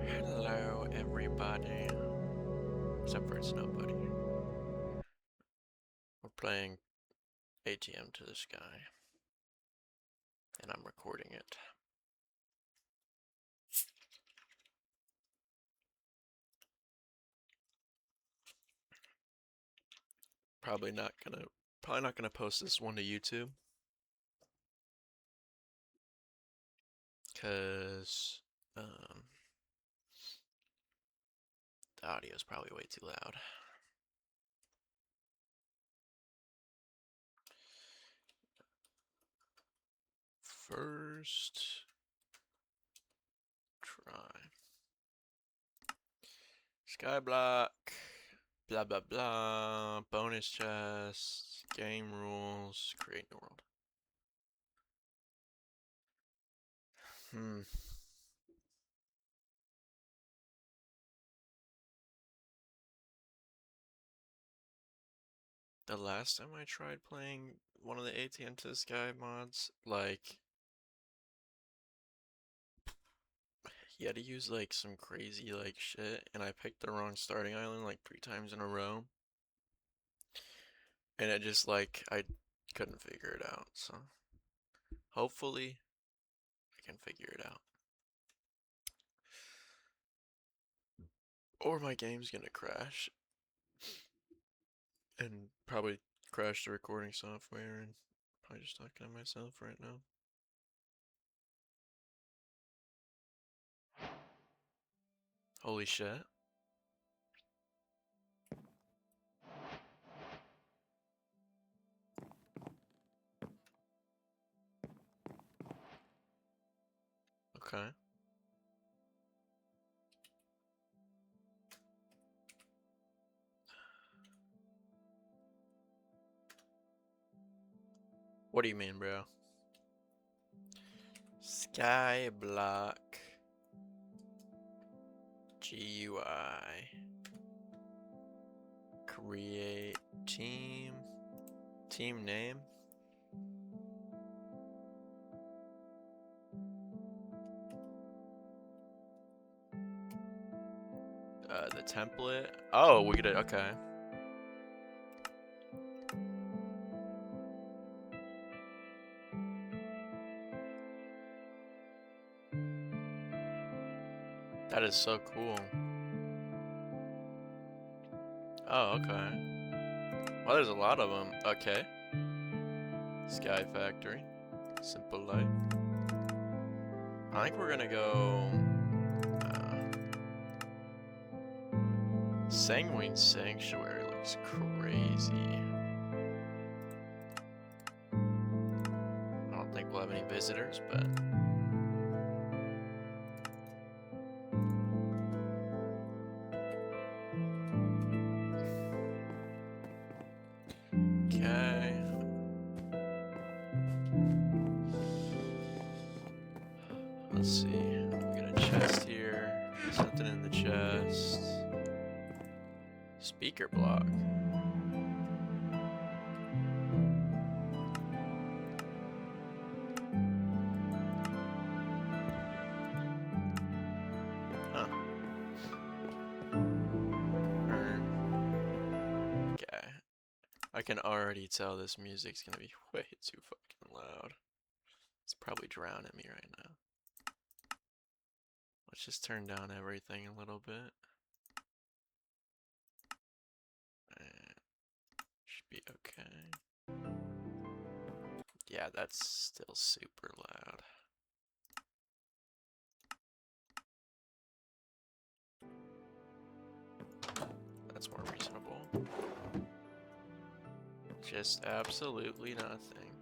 Hello, everybody. Except for it's nobody. We're playing ATM to the sky, and I'm recording it. Probably not gonna post this one to YouTube, cause the audio is probably way too loud. First try. Skyblock. Blah blah blah. Bonus chest. Game rules. Create new world. Hmm. The last time I tried playing one of the ATM to the Sky mods, like, you had to use, like, some crazy, like, shit, and I picked the wrong starting island, like, 3 times in a row, and it just, like, I couldn't figure it out, so hopefully I can figure it out. Or my game's gonna crash, and probably crash the recording software, and probably just talking to myself right now. Holy shit. Okay. What do you mean, bro? Skyblock GUI. Create team. Team name. The template. Oh, we get it. Okay. That is so cool. Oh, okay. Well, there's a lot of them. Okay. Sky Factory. Simple life. I think we're gonna go. Sanguine Sanctuary looks crazy. I don't think we'll have any visitors, but. Okay. Let's see. We got a chest here. Something in the chest. Speaker block. Huh. Okay. I can already tell this music's gonna be way too fucking loud. It's probably drowning me right now. Let's just turn down everything a little bit. And should be okay. Yeah, that's still super loud. That's more reasonable. Just absolutely nothing.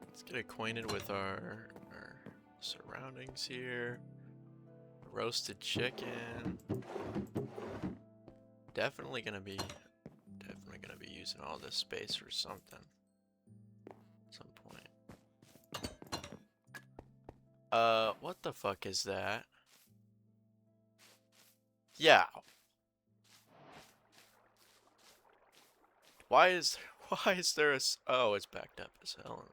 Let's get acquainted with our surroundings here. Roasted chicken. Definitely gonna be using all this space for something. At some point. What the fuck is that? Yeah. Why is there a oh, it's backed up as hell.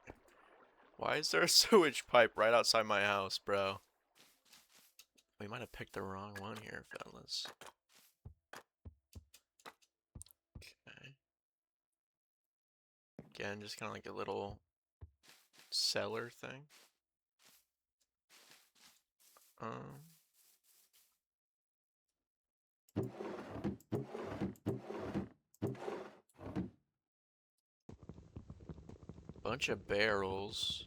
Why is there a sewage pipe right outside my house, bro? We might have picked the wrong one here, fellas. Okay. Again, just kind of like a little cellar thing. Bunch of barrels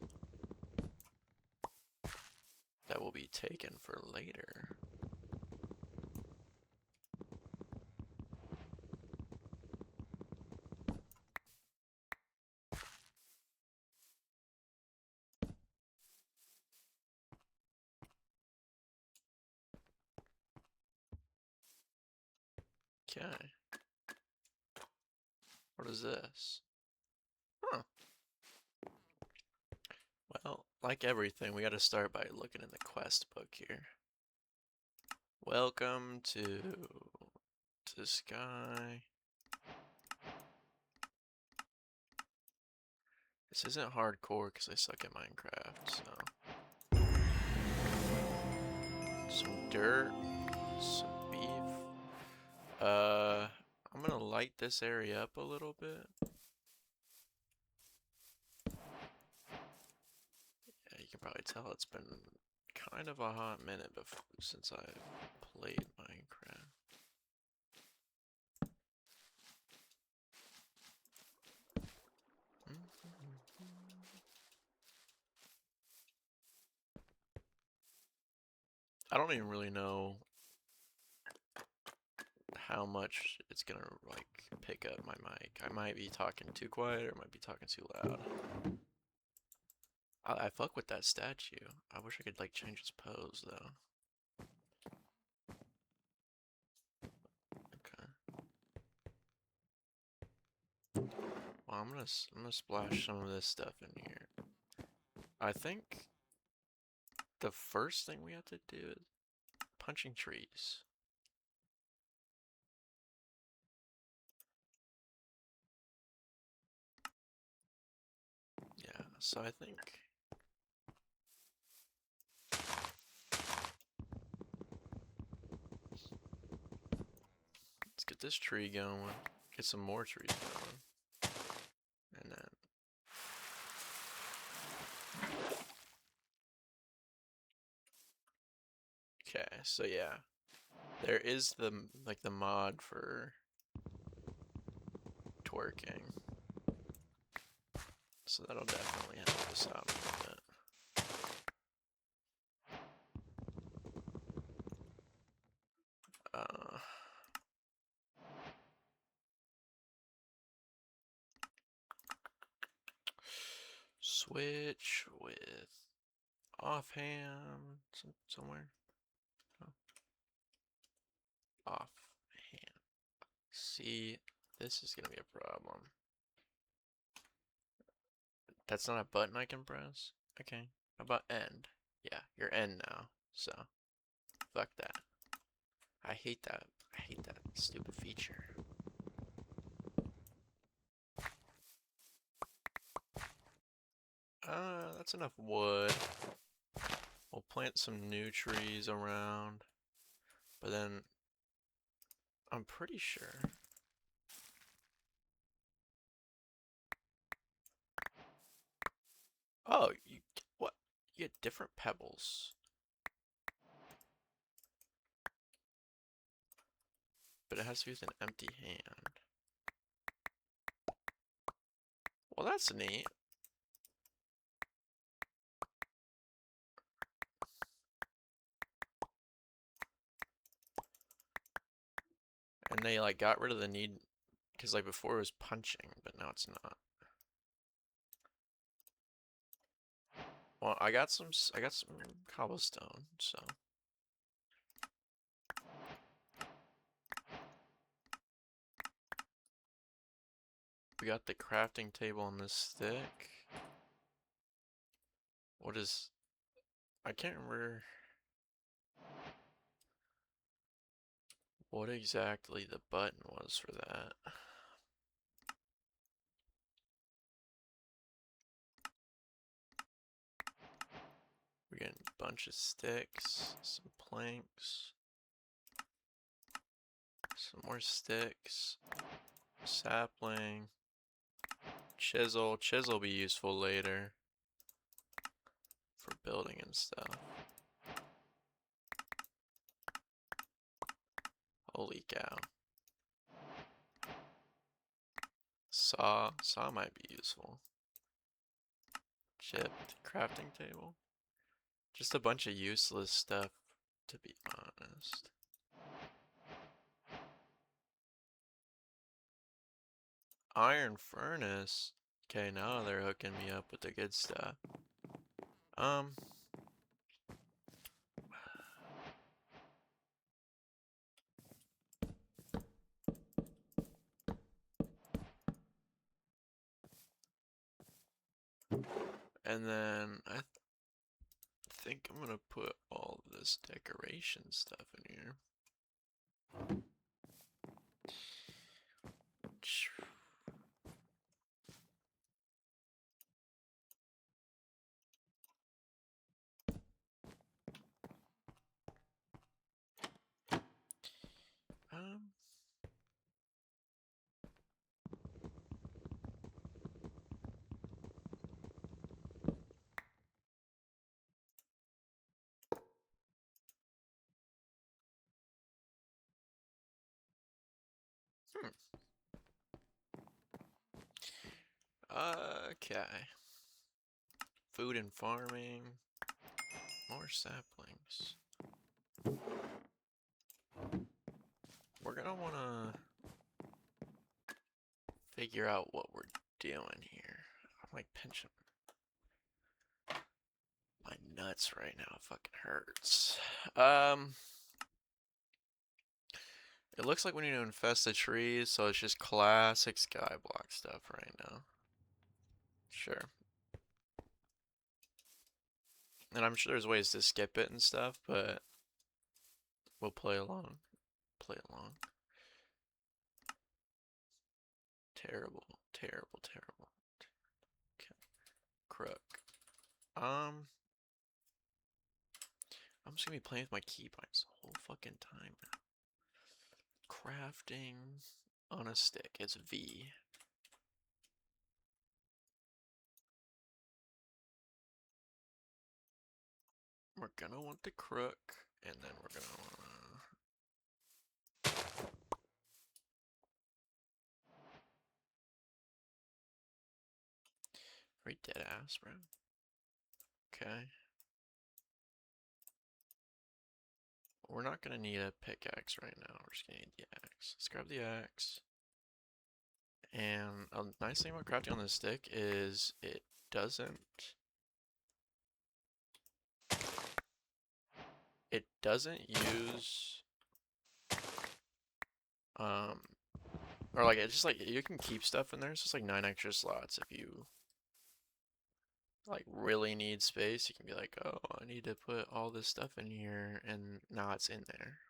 that will be taken for later. Okay. What is this? Huh. Well, like everything, we gotta start by looking in the quest book here. Welcome to Sky. This isn't hardcore because I suck at Minecraft, so. Some dirt, some beef. I'm gonna light this area up a little bit. Yeah, you can probably tell it's been kind of a hot minute since I've played Minecraft. I don't even really know how much it's gonna like pick up my mic. I might be talking too quiet or might be talking too loud. I fuck with that statue. I wish I could like change its pose though. Okay. Well, I'm gonna splash some of this stuff in here. I think the first thing we have to do is punching trees. Yeah, so I think let's get this tree going. Get some more trees going. And then okay, so yeah. There is the like the mod for twerking. So that'll definitely help us out a little bit. Switch with offhand somewhere. Oh. Offhand. See, this is gonna be a problem. That's not a button I can press? Okay. How about end? Yeah, you're end now. So, fuck that. I hate that. I hate that stupid feature. That's enough wood. We'll plant some new trees around. But then, I'm pretty sure. Oh, what? You get different pebbles. But it has to be with an empty hand. Well, that's neat. And they like got rid of the need, because like before it was punching, but now it's not. Well, I got some cobblestone, so. We got the crafting table on this stick. What is, I can't remember what exactly the button was for that. We're getting a bunch of sticks, some planks, some more sticks, sapling, chisel. Chisel will be useful later for building and stuff. Holy cow. Saw might be useful. Chipped crafting table. Just a bunch of useless stuff, to be honest. Iron furnace. Okay, now they're hooking me up with the good stuff. And then I think I'm gonna put all this decoration stuff in here. Um, Okay. Food and farming. More saplings. We're gonna wanna figure out what we're doing here. I'm like pinching my nuts right now. It fucking hurts. It looks like we need to infest the trees, so it's just classic skyblock stuff right now. Sure. And I'm sure there's ways to skip it and stuff, but we'll play along. Play along. Terrible, terrible, terrible. Okay. Crook. I'm just gonna be playing with my keybinds the whole fucking time now. Crafting on a stick. It's V. We're gonna want the crook, and then we're gonna wanna... Very dead ass, bro. Okay. We're not gonna need a pickaxe right now. We're just gonna need the axe. Let's grab the axe. And a nice thing about crafting on this stick is it doesn't use or like it's just like you can keep stuff in there. It's just like 9 extra slots if you like really need space. You can be like, oh, I need to put all this stuff in here, and now it's in there.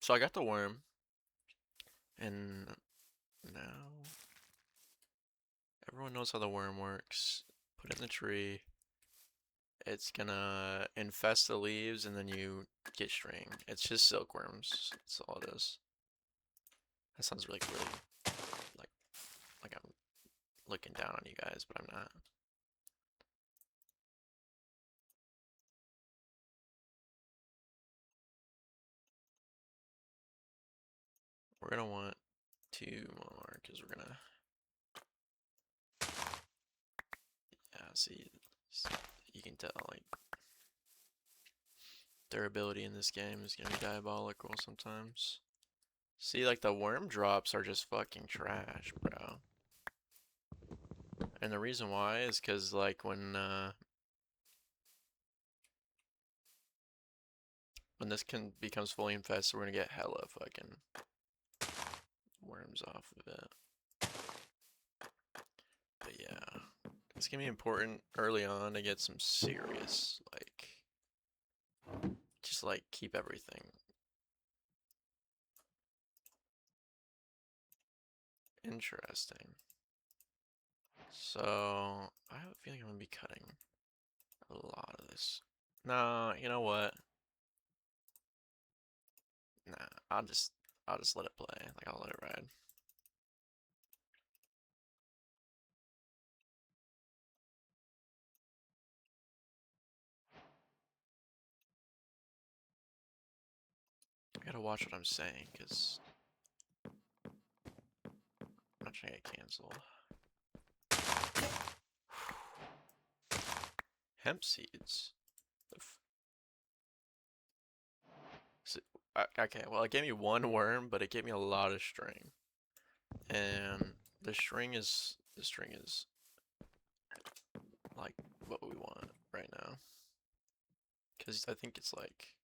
So I got the worm, and now everyone knows how the worm works. Put it in the tree. It's gonna infest the leaves, and then you get string. It's just silkworms. That's all it is. That sounds really like I'm looking down on you guys, but I'm not. We're gonna want 2 more because we're gonna. Yeah, see, you can tell like durability in this game is gonna be diabolical sometimes. See, like the worm drops are just fucking trash, bro. And the reason why is because like when this becomes fully infested, we're gonna get hella fucking worms off of it. But yeah, it's gonna be important early on to get some serious like, just like keep everything. Interesting. So, I have a feeling I'm gonna be cutting a lot of this. No, you know what? Nah, I'll just let it play. Like, I'll let it ride. I gotta watch what I'm saying, because I'm not trying to get canceled. Hemp seeds. So, okay, well, it gave me one worm, but it gave me a lot of string. And the string is like what we want right now. Because I think it's like,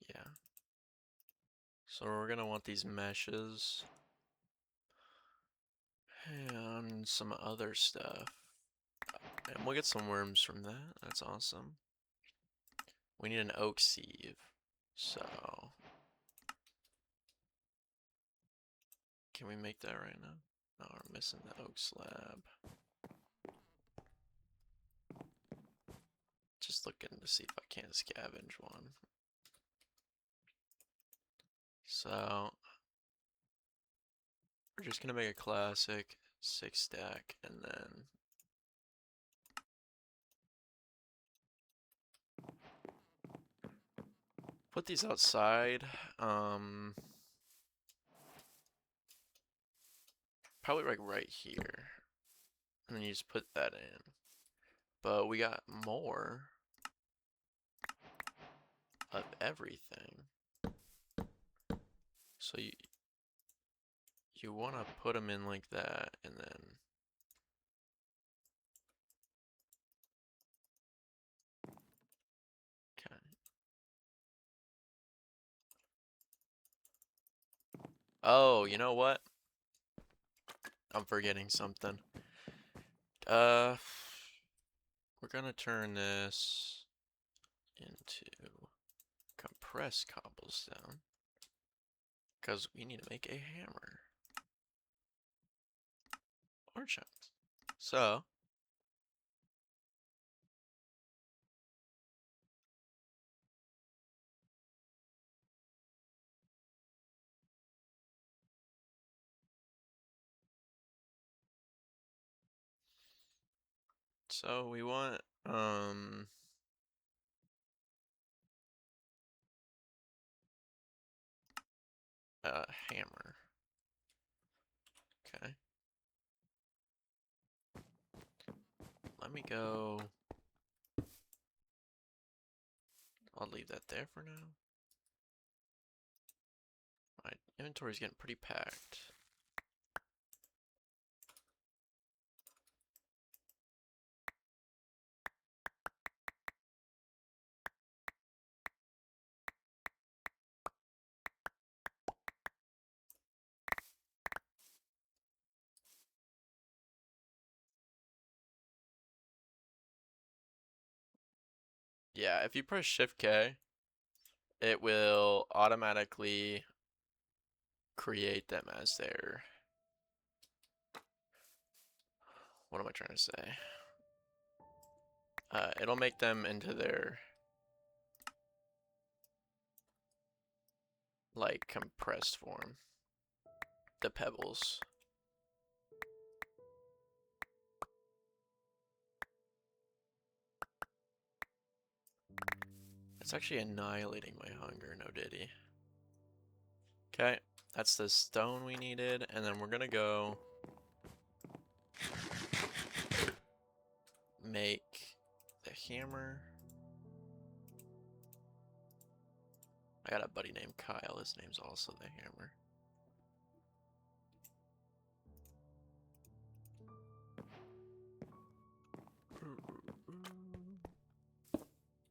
yeah. So we're gonna want these meshes and some other stuff. And we'll get some worms from that. That's awesome. We need an oak sieve. So, can we make that right now? No, we're missing the oak slab. Just looking to see if I can't scavenge one. So, we're just gonna make a classic 6-stack and then put these outside. Probably like right here. And then you just put that in. But we got more of everything. So you want to put them in like that and then okay. Oh, you know what? I'm forgetting something. We're gonna turn this into compressed cobblestone because we need to make a hammer or chunks. So we want a hammer. Okay. Let me go. I'll leave that there for now. My inventory's getting pretty packed. Yeah, if you press Shift K, it will automatically create them as their. What am I trying to say? It'll make them into their like compressed form. The pebbles. It's actually annihilating my hunger, no diddy. Okay, that's the stone we needed, and then we're gonna go make the hammer. I got a buddy named Kyle, his name's also the hammer.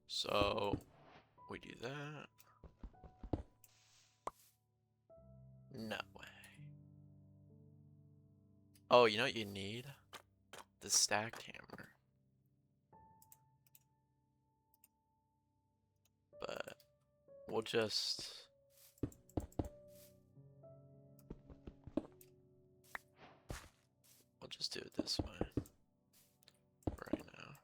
So, we do that. No way. Oh, you know what you need? The stacked hammer. But we'll just do it this way right now.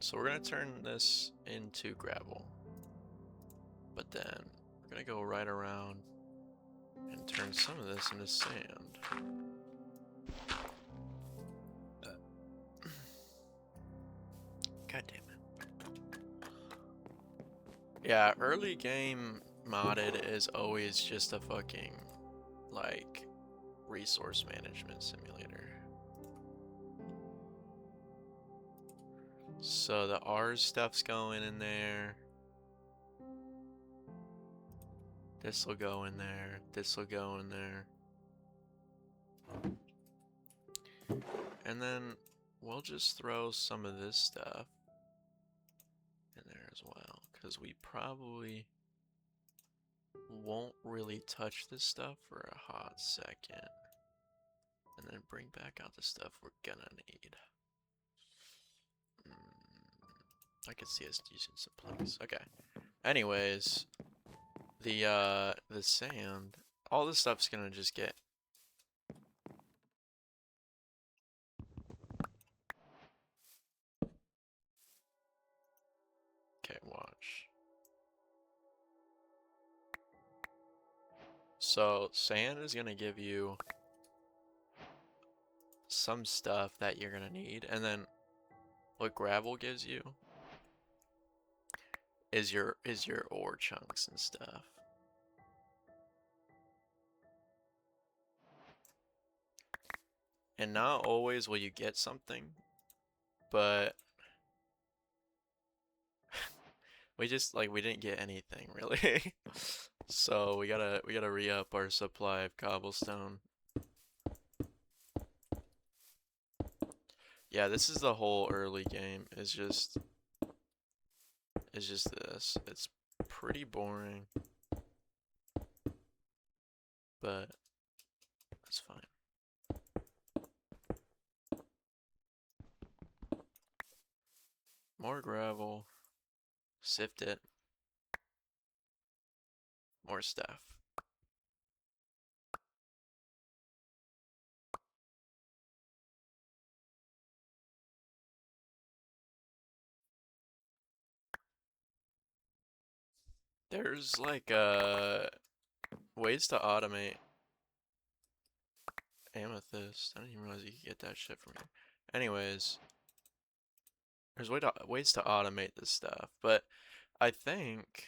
So we're gonna turn this into gravel, but then we're gonna go right around and turn some of this into sand. God damn it. Yeah, early game modded is always just a fucking, like, resource management simulator. So the R stuff's going in there. This will go in there. This will go in there. And then we'll just throw some of this stuff in there as well, because we probably won't really touch this stuff for a hot second. And then bring back out the stuff we're gonna need. I could see us using some planks. Okay. Anyways, the sand, all this stuff's gonna just get. Okay, watch. So sand is gonna give you some stuff that you're gonna need, and then what gravel gives you is your ore chunks and stuff. And not always will you get something, but we just we didn't get anything really. So we gotta re-up our supply of cobblestone. Yeah, this is the whole early game, is just this. It's pretty boring, but that's fine. More gravel, sift it, more stuff. There's ways to automate amethyst. I didn't even realize you could get that shit from here. Anyways, there's ways to automate this stuff, but I think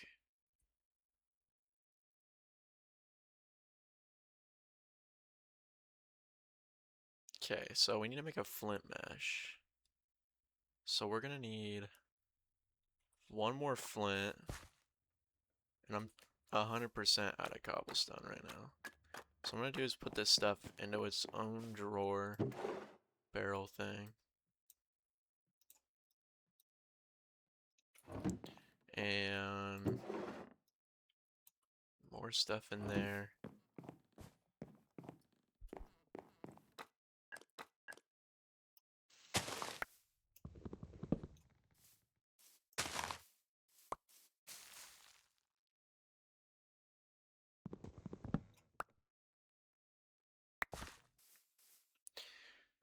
okay, so we need to make a flint mesh. So we're gonna need one more flint, and I'm 100% out of cobblestone right now. So what I'm gonna do is put this stuff into its own drawer barrel thing. And more stuff in there.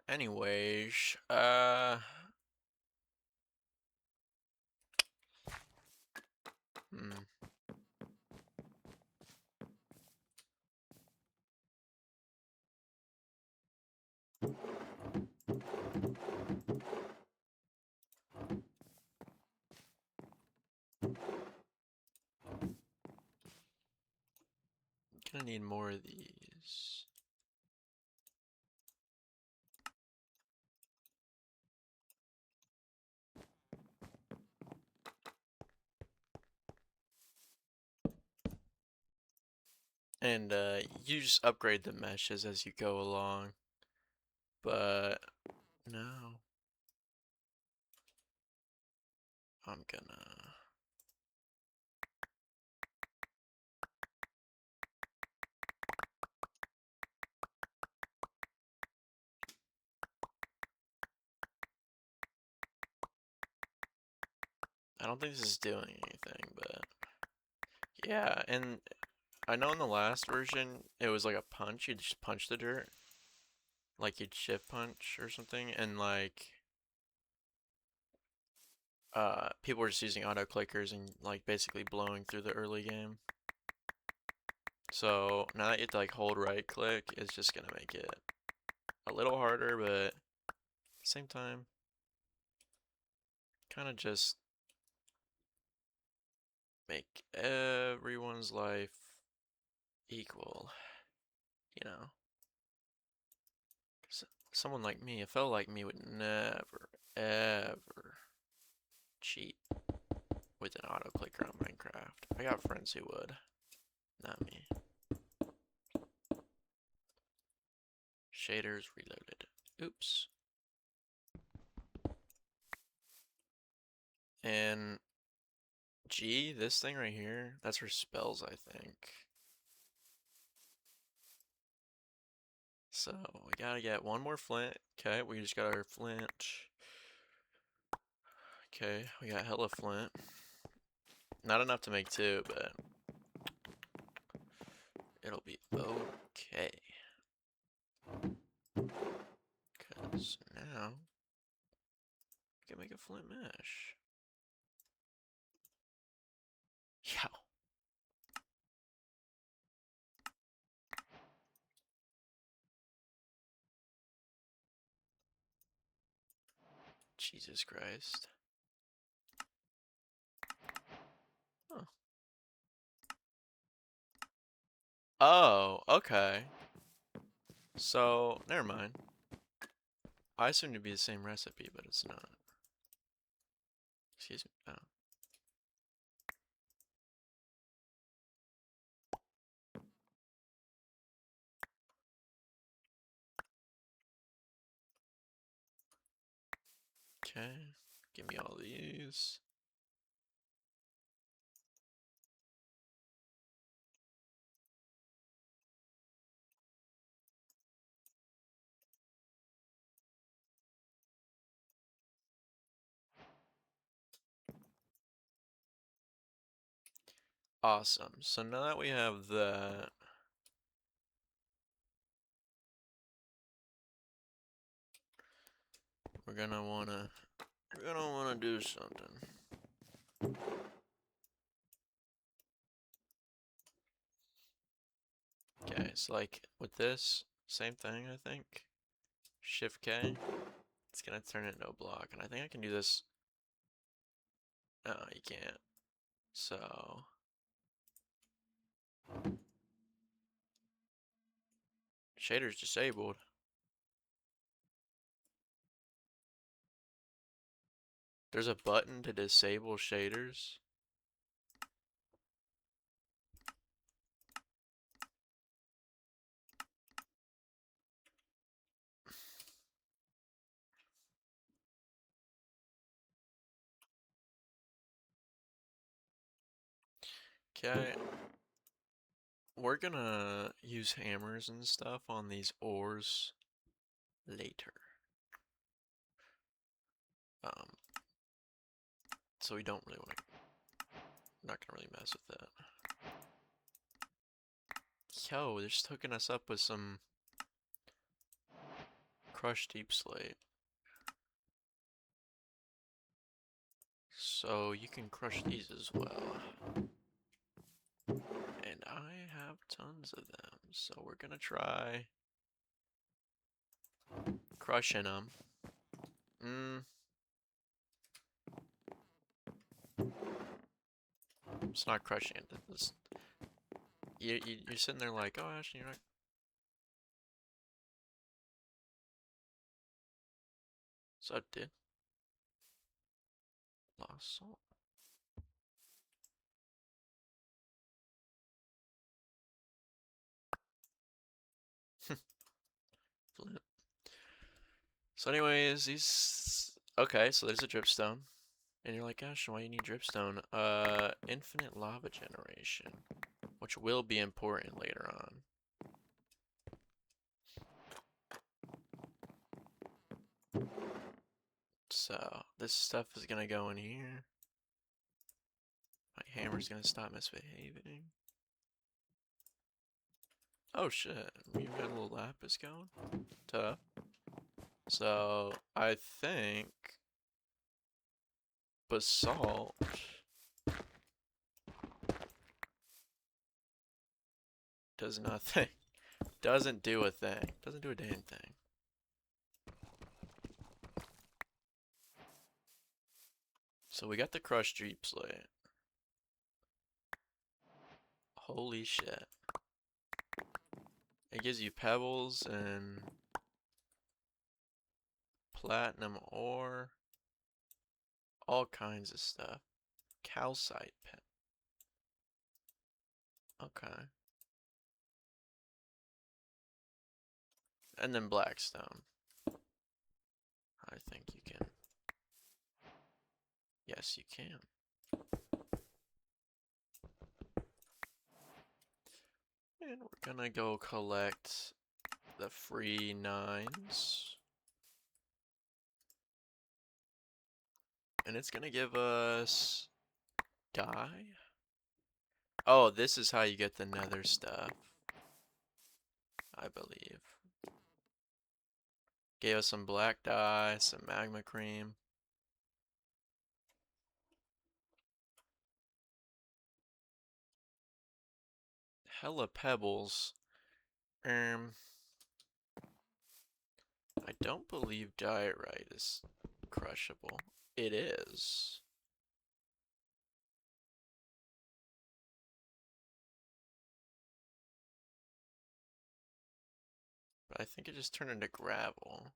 Anyways, gonna need more of these. And you just upgrade the meshes as you go along. But now I'm gonna I don't think this is doing anything, but yeah, and I know in the last version it was like a punch, you'd just punch the dirt, like you'd shift punch or something, and like people were just using auto clickers and like basically blowing through the early game. So now that you have to like hold right click, it's just gonna make it a little harder, but at the same time, kind of just make everyone's life equal, you know? 'Cause someone like me, a fellow like me, would never, ever cheat with an auto clicker on Minecraft. I got friends who would, not me. Shaders reloaded. Oops. And G, this thing right here, that's for spells, I think. So we gotta get one more flint. Okay, we just got our flint. Okay, we got hella flint. Not enough to make two, but it'll be okay. Because now we can make a flint mesh. Yow. Jesus Christ. Huh. Oh, okay. So, never mind. I assumed to be the same recipe, but it's not. Excuse me. Oh. Okay. Give me all these. Awesome. So now that we have that, we're gonna wanna do something. Okay, so like with this, same thing I think. Shift K. It's gonna turn it into a block, and I think I can do this. No, you can't. So shader's disabled. There's a button to disable shaders. Okay, we're gonna use hammers and stuff on these ores later. Um, so we don't really want to, not gonna really mess with that. Yo, they're just hooking us up with some crushed deep slate. So you can crush these as well. And I have tons of them, so we're gonna try crushing them. It's not crushing it. You're sitting there like, oh, actually, you're not. What's up, dude? Lost salt. Flip. So, anyways, these. Okay, so there's a dripstone. And you're like, gosh, why do you need dripstone? Infinite lava generation, which will be important later on. So, this stuff is gonna go in here. My hammer's gonna stop misbehaving. Oh shit, we got a little lapis going. Tough. So, I think basalt does nothing. Doesn't do a thing. Doesn't do a damn thing. So we got the crushed deep slate. Holy shit. It gives you pebbles and platinum ore. All kinds of stuff. Calcite pet. Okay. And then blackstone. I think you can. Yes, you can. And we're gonna go collect the free 9s. And it's gonna give us dye. Oh, this is how you get the nether stuff, I believe. Gave us some black dye, some magma cream. Hella pebbles. I don't believe diorite is crushable. It is. But I think it just turned into gravel.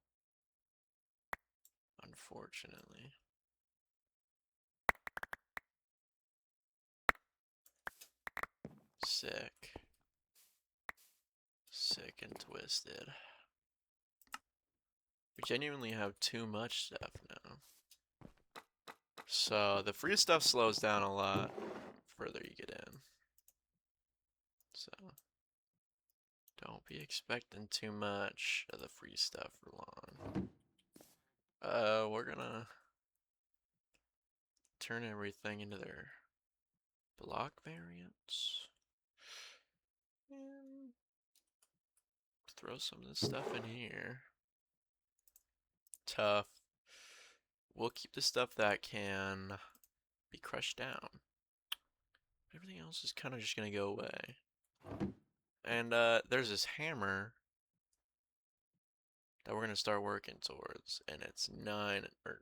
Unfortunately. Sick. Sick and twisted. We genuinely have too much stuff now. So the free stuff slows down a lot further you get in. So don't be expecting too much of the free stuff for long. We're gonna turn everything into their block variants. And throw some of this stuff in here. Tough. We'll keep the stuff that can be crushed down. Everything else is kind of just gonna go away. And there's this hammer that we're gonna start working towards, and it's 9 or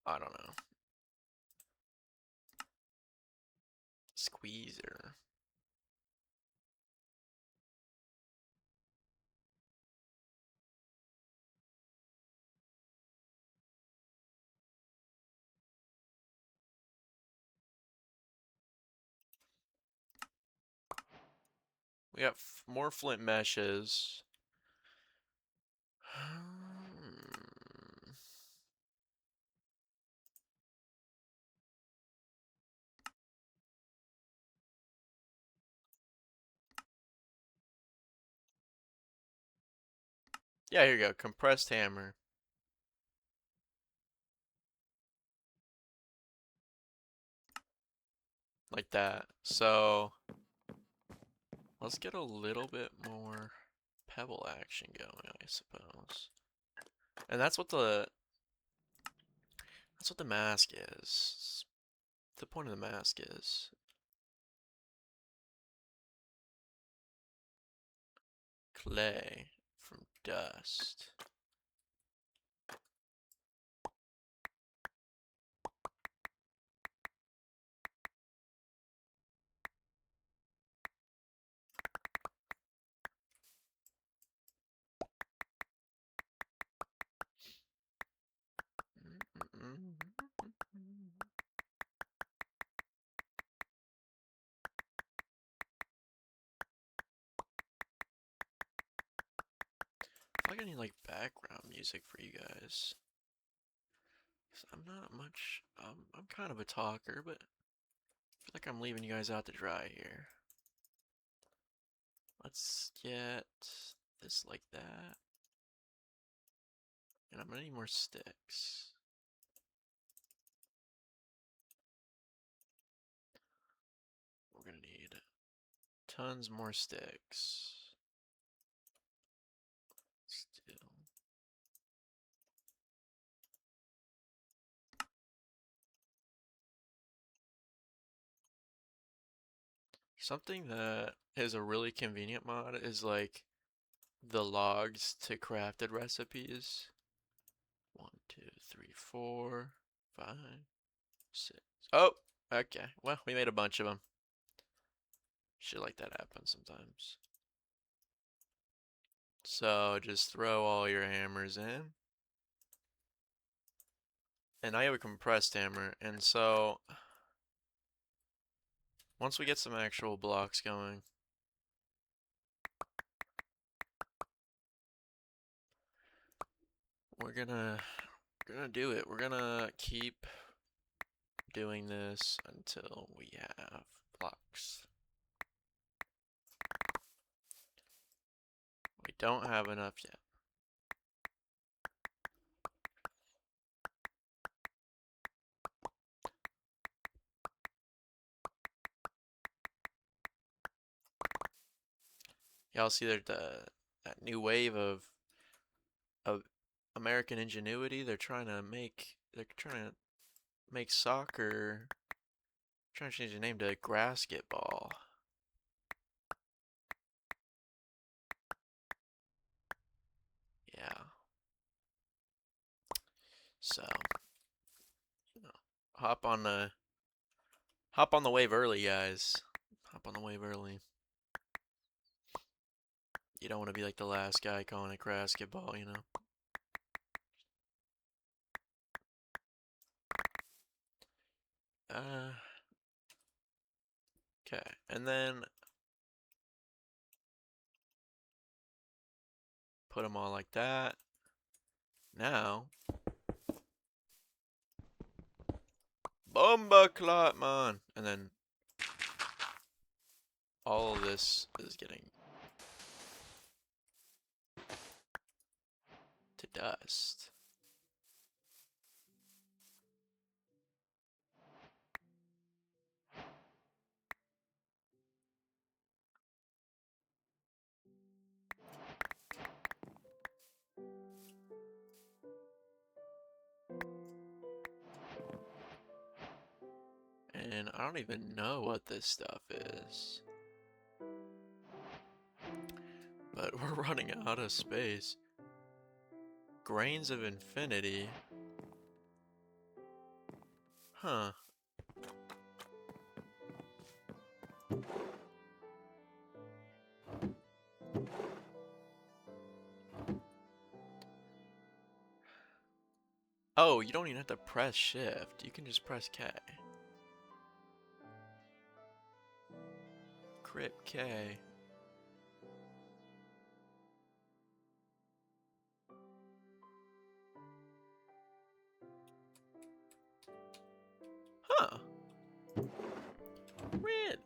I don't know. Squeezer. We got more flint meshes. Yeah, here you go. Compressed hammer. Like that. So let's get a little bit more pebble action going, I suppose. And that's what the mask is. The point of the mask is clay from dust. I feel like I need like background music for you guys. I'm not much. I'm kind of a talker, but I feel like I'm leaving you guys out to dry here. Let's get this like that. And I'm gonna need more sticks. Tons more sticks. Still. Something that is a really convenient mod is like the logs to crafted recipes. 1, 2, 3, 4, 5, 6. Oh, okay. Well, we made a bunch of them. Shit like that happens sometimes. So just throw all your hammers in. And I have a compressed hammer, and so once we get some actual blocks going, we're gonna do it. We're gonna keep doing this until we have blocks. We don't have enough yet. Y'all see that new wave of American ingenuity? They're trying to make soccer, trying to change the name to grasketball. Yeah. So, you know, hop on the wave early, guys. Hop on the wave early. You don't want to be like the last guy calling it grasketball, you know. Okay, and then put them all like that. Now, Bomba Clot, man! And then all of this is getting to dust. And I don't even know what this stuff is. But we're running out of space. Grains of Infinity. Huh. Oh, you don't even have to press shift. You can just press K. Crypt K. Huh. Really?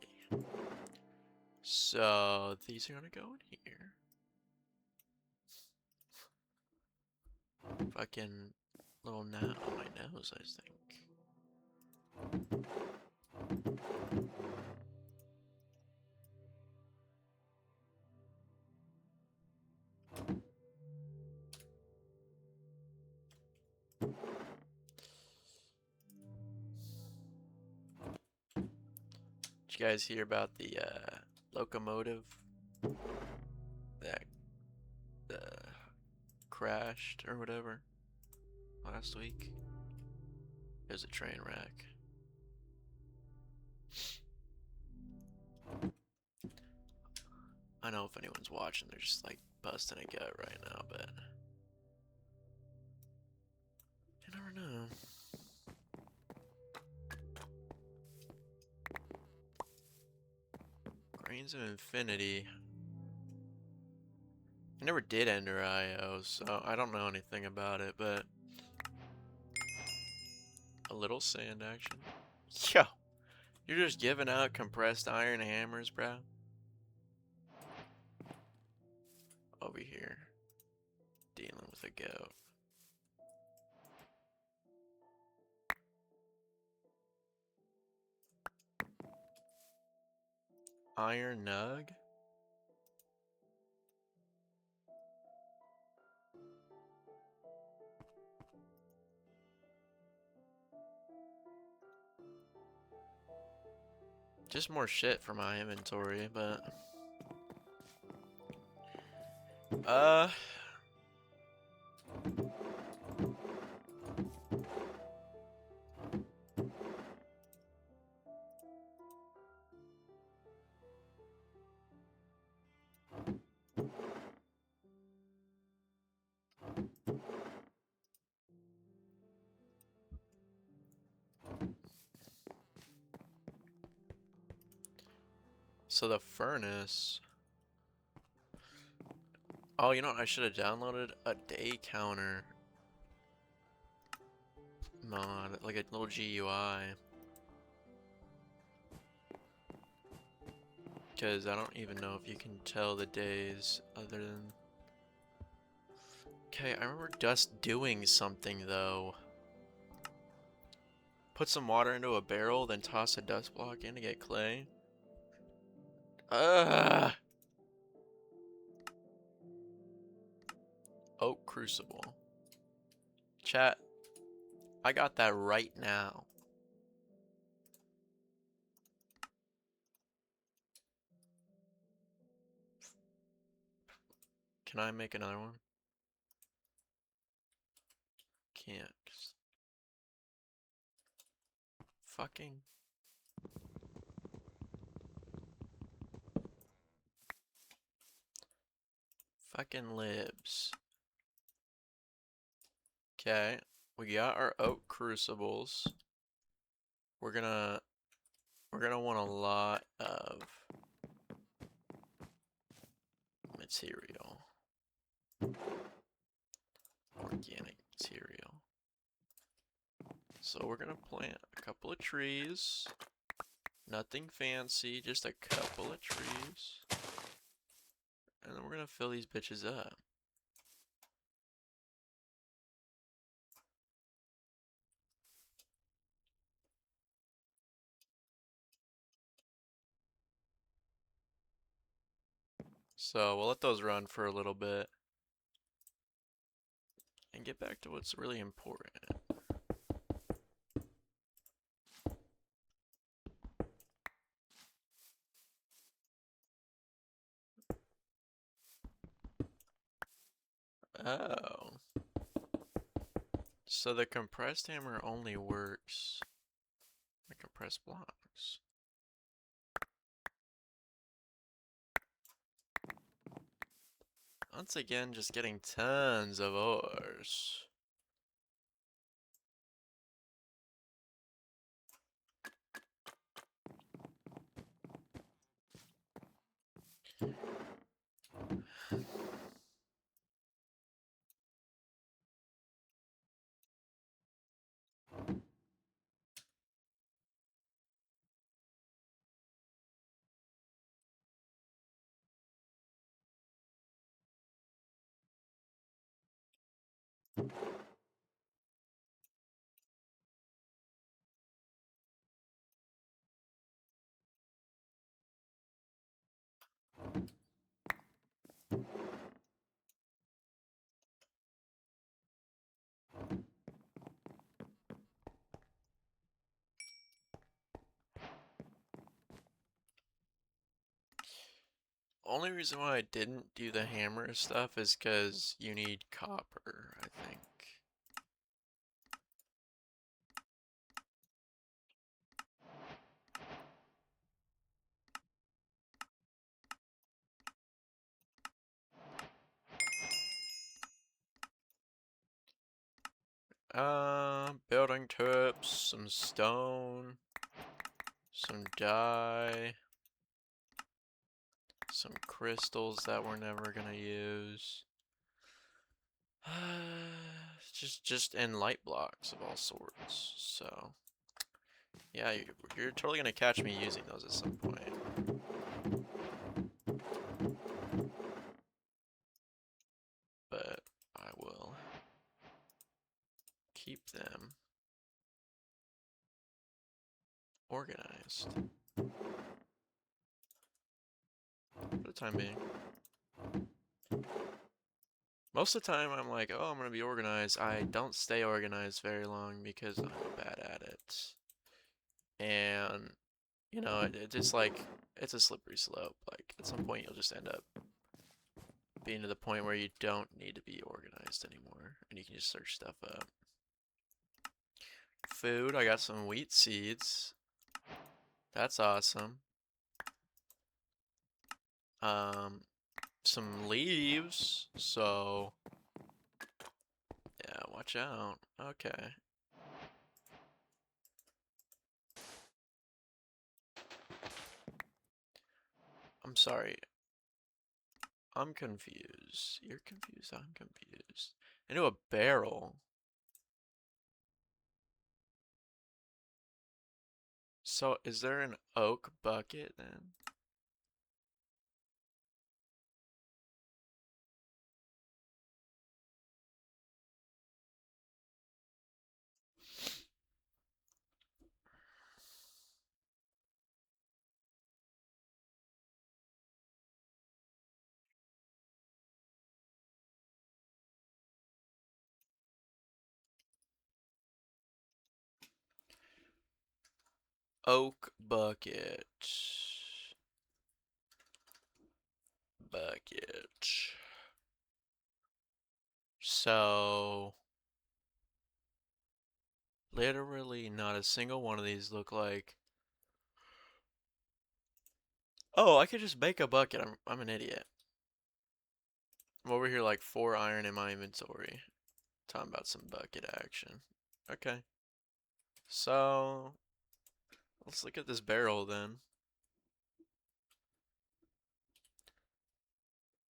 So these are gonna go in here. Fucking little gnat on my nose, I think. Did you guys hear about the locomotive that crashed or whatever last week? It was a train wreck. I know if anyone's watching, they're just like busting a gut right now, but you never know. Grains of Infinity. I never did Ender IO, so I don't know anything about it, but a little sand action. Yo, you're just giving out compressed iron hammers, bro. Over here, dealing with a goat. Iron nug? Just more shit for my inventory, but uh so the furnace. Oh, you know what? I should have downloaded a day counter mod, like a little GUI. Because I don't even know if you can tell the days other than... Okay, I remember Dust doing something though. Put some water into a barrel, then toss a dust block in to get clay. Ugh! Oak crucible. Chat, I got that right now. Can I make another one? Can't. Fucking. Fucking libs. Okay, we got our oak crucibles. We're gonna want a lot of material. Organic material. So we're gonna plant a couple of trees. Nothing fancy, just a couple of trees. And then we're gonna fill these bitches up. So we'll let those run for a little bit. And get back to what's really important. Oh. So the compressed hammer only works with compressed blocks. Once again, just getting tons of ores. Only reason why I didn't do the hammer stuff is because you need copper, I think. Building tips, some stone, some dye, some crystals that we're never gonna use. just and light blocks of all sorts. So yeah, you're totally gonna catch me using those at some point. But I will keep them organized. the time being. Most of the time, I'm like, oh, I'm gonna be organized. I don't stay organized very long because I'm bad at it. And, you know, it just like, it's a slippery slope. Like, at some point, you'll just end up being to the point where you don't need to be organized anymore. And you can just search stuff up. Food, I got some wheat seeds. That's awesome. Um, some leaves. So, yeah, watch out. Okay. I'm sorry. I'm confused. You're confused. I'm confused. Into a barrel. So, is there an oak bucket then? Oak bucket. Bucket. So, literally not a single one of these look like. Oh, I could just make a bucket. I'm an idiot. I'm over here like 4 iron in my inventory. Talking about some bucket action. Okay. So, let's look at this barrel then.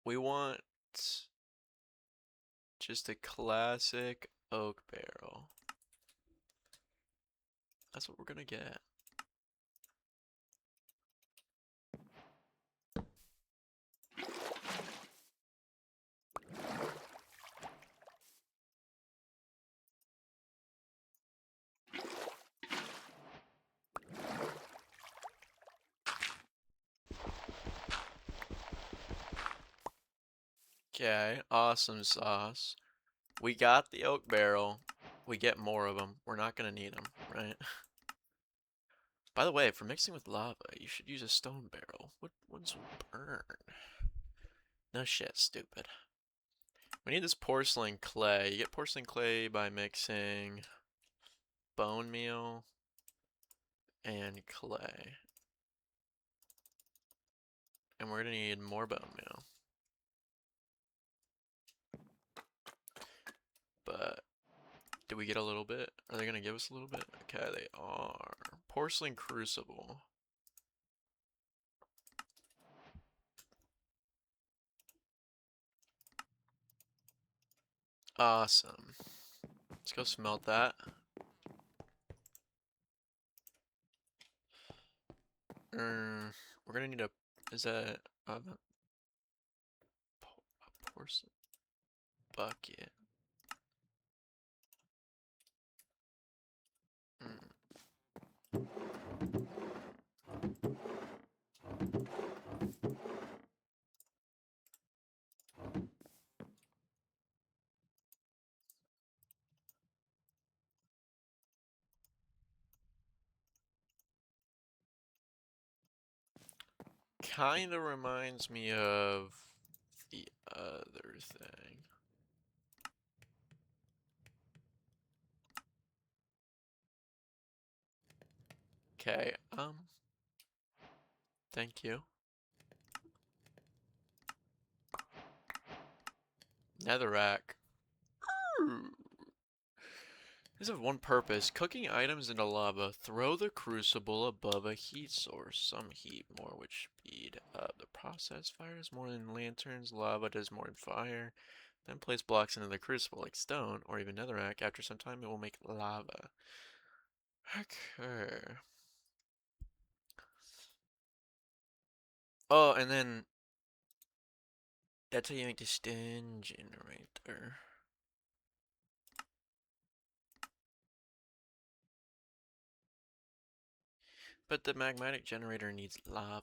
We want just a classic oak barrel. That's what we're gonna get. Okay, awesome sauce. We got the oak barrel. We get more of them. We're not gonna need them, right? By the way, for mixing with lava, you should use a stone barrel. What ones will burn? No shit, stupid. We need this porcelain clay. You get porcelain clay by mixing bone meal and clay. And we're gonna need more bone meal. But do we get a little bit? Are they gonna give us a little bit? Okay, they are. Porcelain crucible. Awesome. Let's go smelt that. We're gonna need a. Is that a porcelain bucket? Mm. Kinda reminds me of the other thing. Okay, thank you. Netherrack. These have one purpose. Cooking items into lava. Throw the crucible above a heat source. Some heat more, which speed up the process. Fire is more than lanterns. Lava does more than fire. Then place blocks into the crucible like stone or even netherrack. After some time, it will make lava. Okay. Oh, and then that's how you make the stone generator. But the magmatic generator needs lava.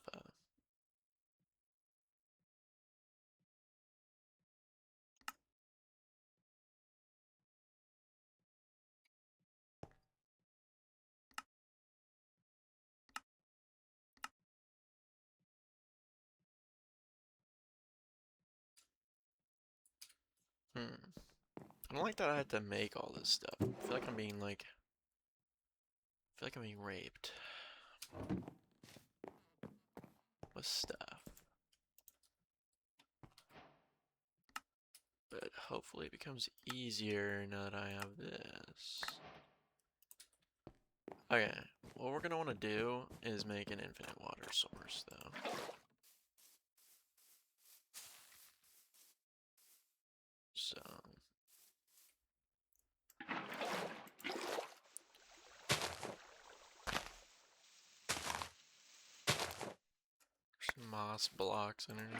I don't like that I have to make all this stuff. I feel like I'm being like, I feel like I'm being raped with stuff. But hopefully it becomes easier now that I have this. Okay, what we're gonna want to do is make an infinite water source, though. So, some moss blocks underneath.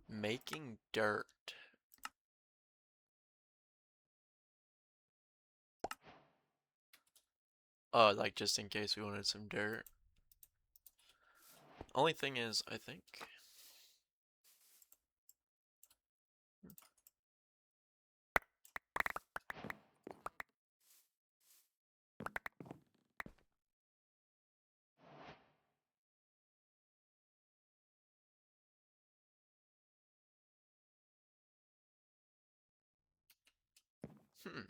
Making dirt. Like just in case we wanted some dirt. Only thing is, I think. Hmm.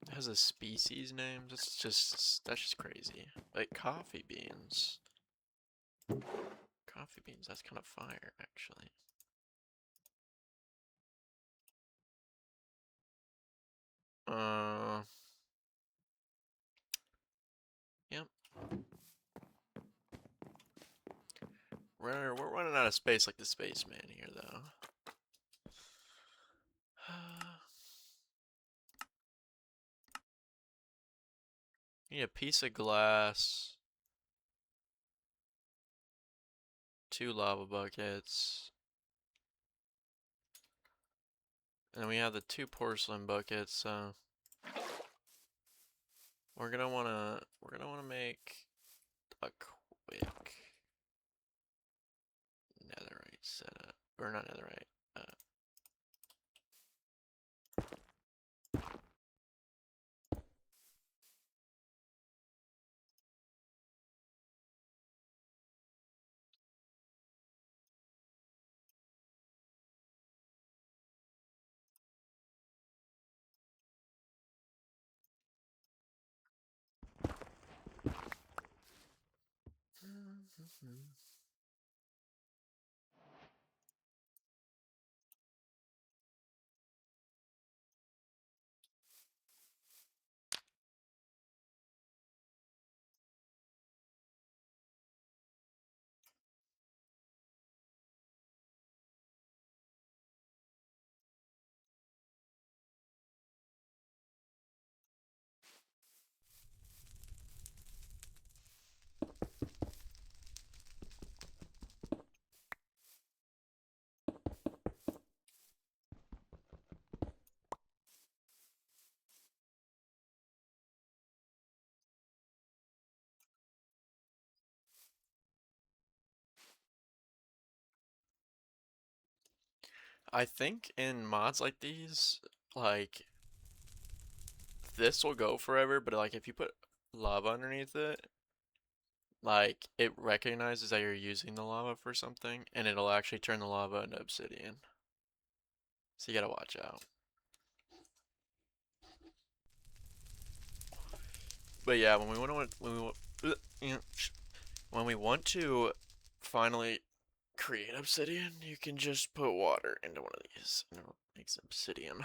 It has a species name. That's just crazy. Like coffee beans. Coffee beans. That's kind of fire, actually. Uh. Yep. We're running out of space like the spaceman here, though. Need a piece of glass, 2 lava buckets, and we have the 2 porcelain buckets. So we're gonna wanna make a quick netherite setup, or not netherite. I think in mods like these, like this will go forever, but like if you put lava underneath it, like it recognizes that you're using the lava for something, and it'll actually turn the lava into obsidian. So you gotta watch out. But yeah, when we want to finally create obsidian, you can just put water into one of these, and it makes obsidian.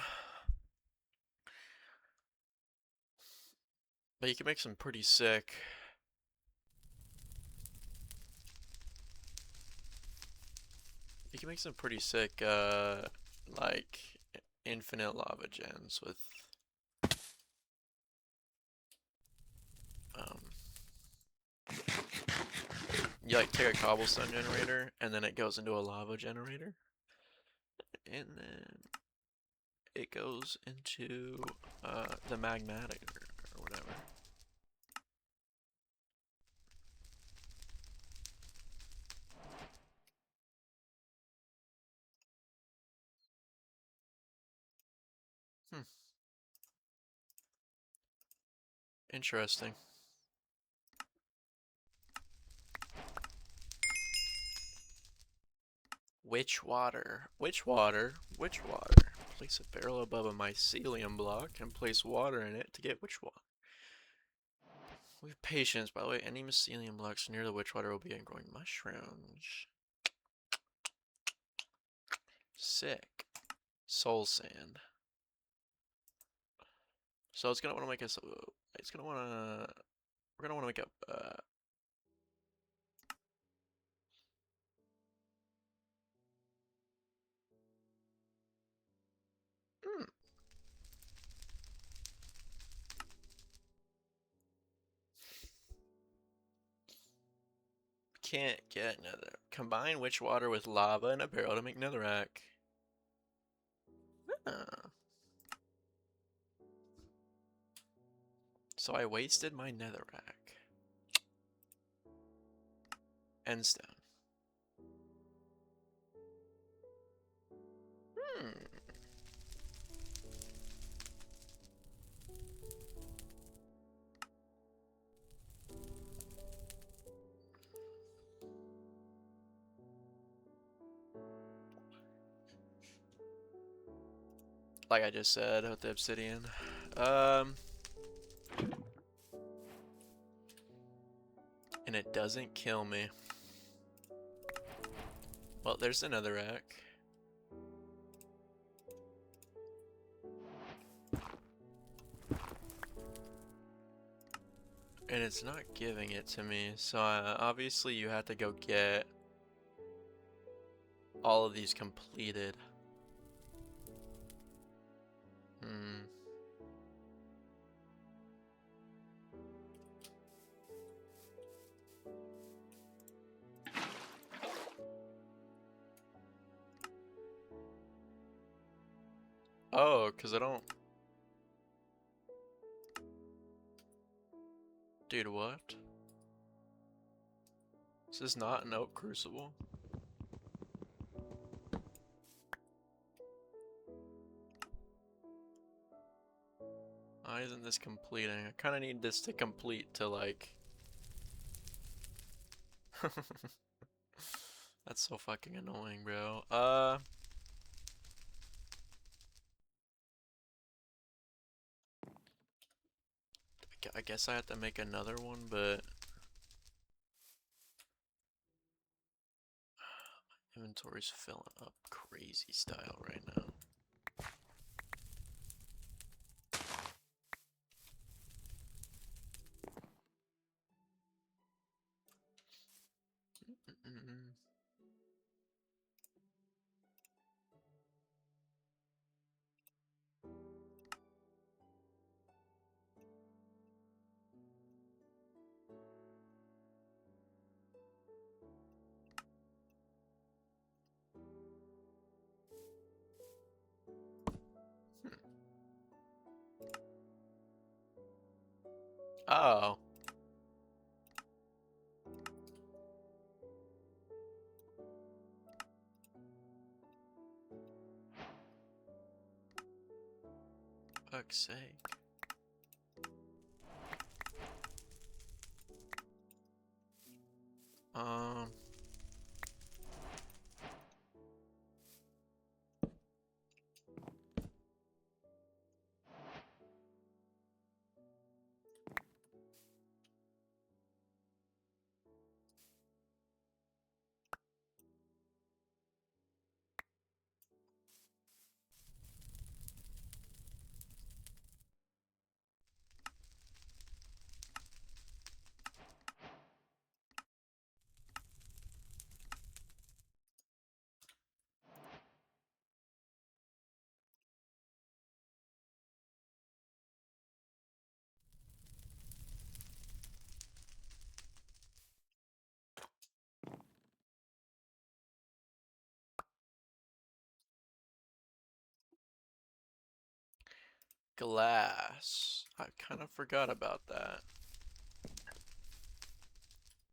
But you can make some pretty sick. You can make some pretty sick, like infinite lava gens with, um, you like take a cobblestone generator and then it goes into a lava generator, and then it goes into the magmatic or whatever. Hmm. Interesting. Which water? Which water? Which water? Place a barrel above a mycelium block and place water in it to get which water? We have patience. By the way, any mycelium blocks near the witch water will begin growing mushrooms. Sick. Soul sand. So it's gonna want to make us. It's gonna want to. We're gonna want to make a. Hmm. Can't get nether. Combine witch water with lava in a barrel to make netherrack. Ah. So I wasted my netherrack. Endstone. Hmm. Like I just said with the obsidian. And it doesn't kill me. Well, there's another rack. And it's not giving it to me, so obviously you have to go get all of these completed. Hmm. Oh, because I don't... Dude, what? Is this not an oak crucible? Why isn't this completing? I kind of need this to complete to, like... That's so fucking annoying, bro. I guess I have to make another one, but... Inventory's filling up crazy style right now. Oh. Fuck's sake. Um. Glass. I kind of forgot about that.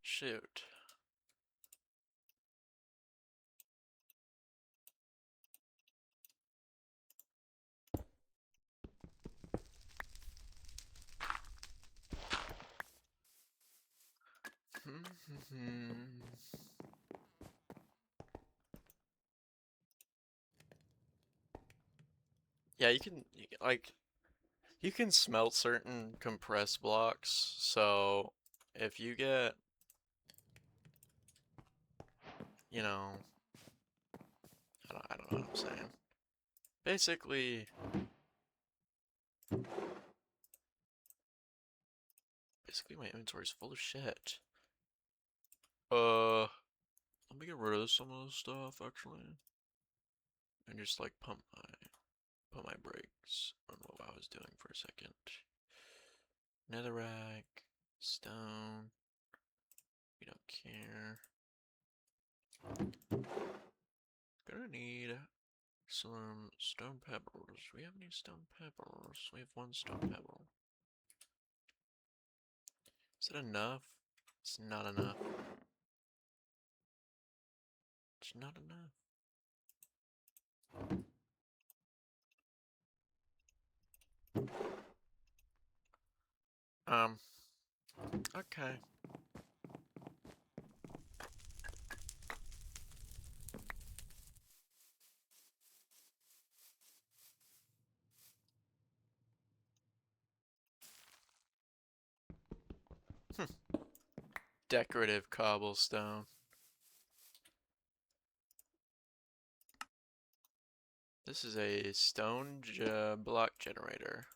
Shoot. Yeah, like you can smelt certain compressed blocks. So if you get, you know, I don't know what I'm saying. Basically, my inventory's full of shit. Let me get rid of some of this stuff actually, and just like pump my brakes on what I was doing for a second. Netherrack, stone. We don't care. Gonna need some stone pebbles. Do we have any stone pebbles? We have one stone pebble. Is it enough? It's not enough. It's not enough. Um, okay. Decorative cobblestone. This is a stone block generator.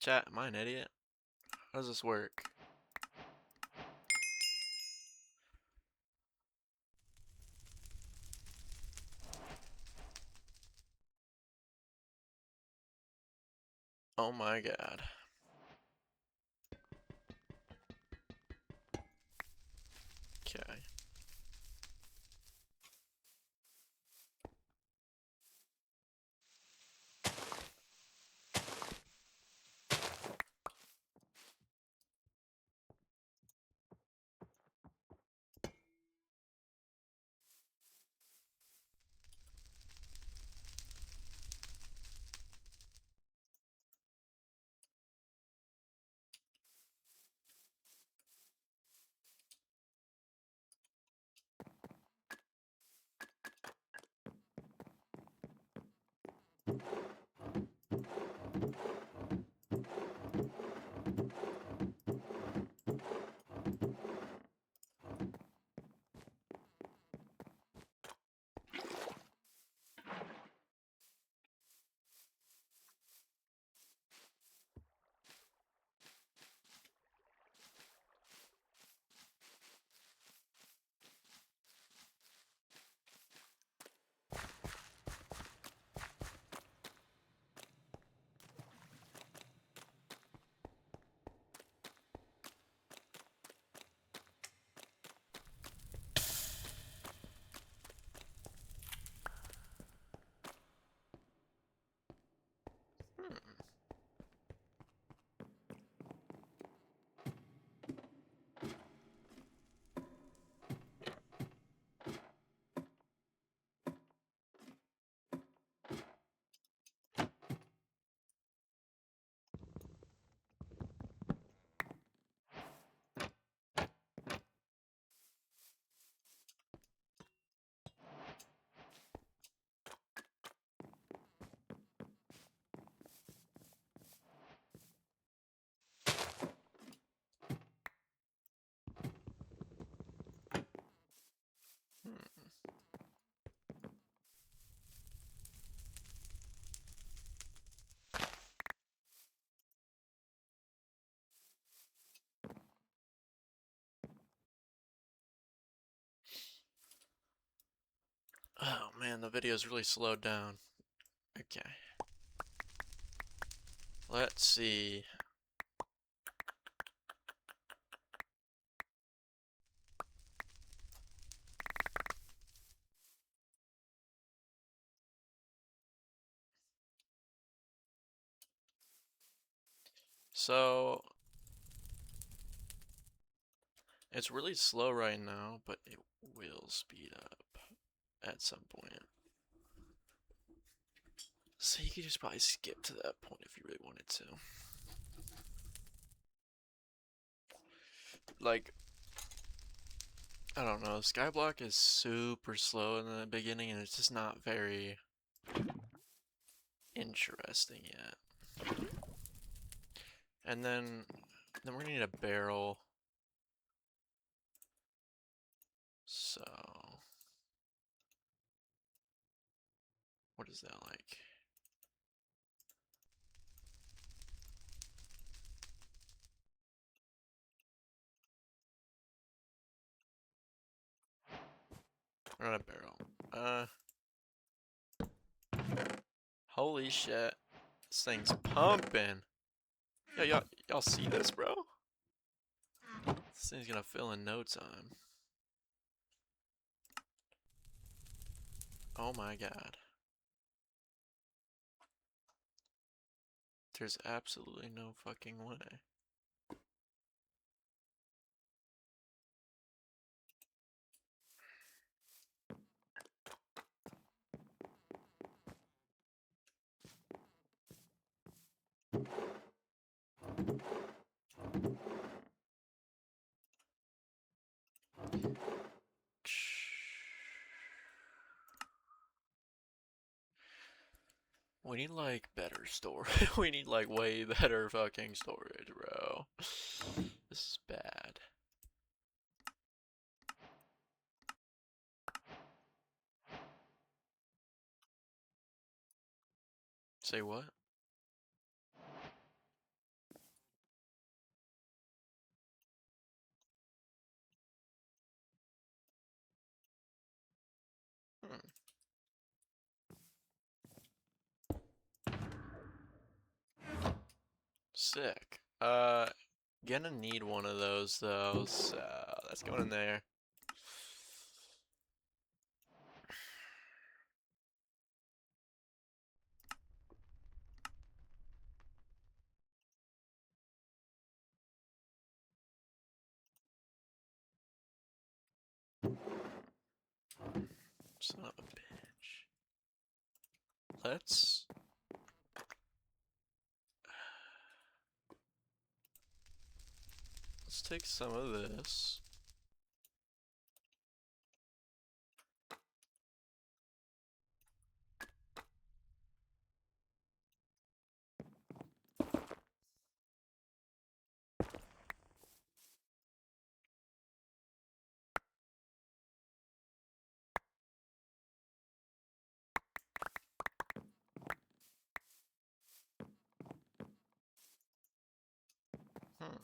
Chat, am I an idiot? How does this work? Oh my god. Okay. Hmm. Hmm. Oh man, the video's really slowed down. Okay. Let's see. So, it's really slow right now, but it will speed up at some point. So you could just probably skip to that point if you really wanted to. like, I don't know, Skyblock is super slow in the beginning and it's just not very interesting yet. And then we're gonna need a barrel. So, what is that like? Not a barrel. Holy shit. This thing's pumping. Yo, y'all see this, bro? This thing's gonna fill in no time. Oh my god. There's absolutely no fucking way. We need like better storage. We need like way better fucking storage, bro. This is bad. Say what? Hmm. Sick. Gonna need one of those though, so that's going in there. Son of a bitch. Let's take some of this. Hmm.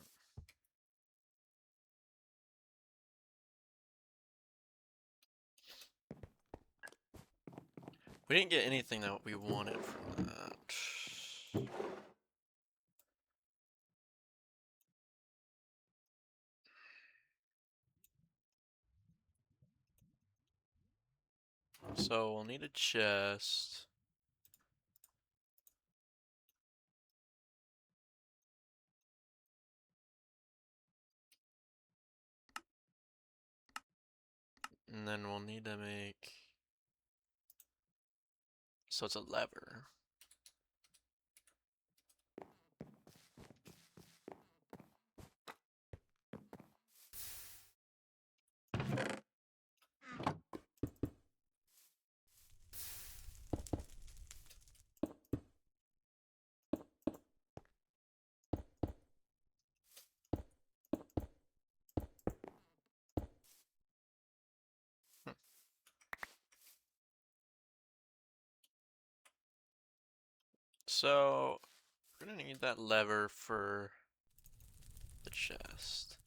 We didn't get anything that we wanted from that. So we'll need a chest. And then we'll need to make... So it's a lever. Hmm. So we're gonna need that lever for the chest.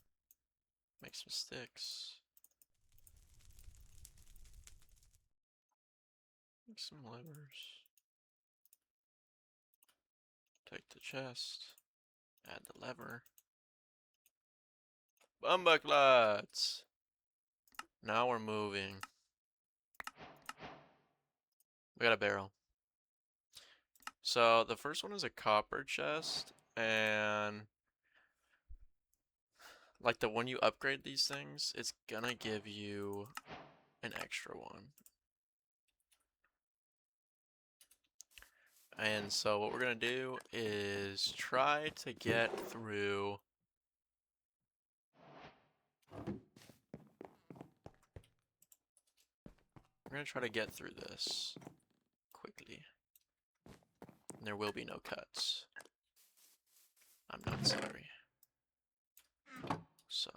Make some sticks. Make some levers. Take the chest. Add the lever. Bumbucklots! Now we're moving. We got a barrel. So the first one is a copper chest, and like the when you upgrade these things, it's gonna give you an extra one. And so what we're gonna do is try to get through We're gonna try to get through this quickly. And there will be no cuts. I'm not sorry. So...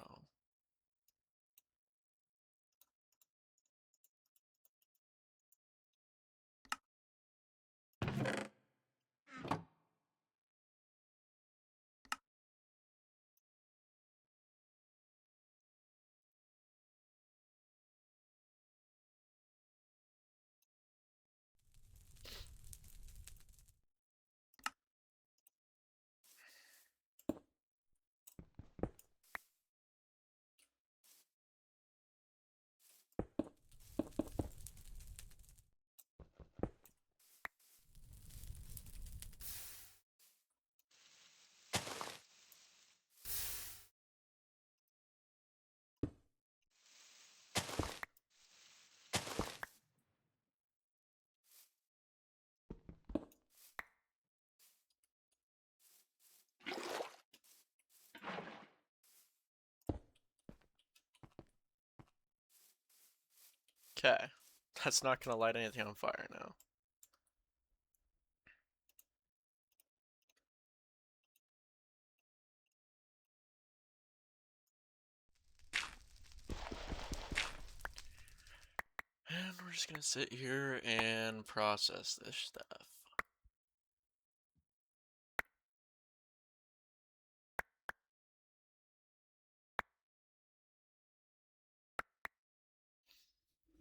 Okay. That's not gonna light anything on fire now. And we're just gonna sit here and process this stuff.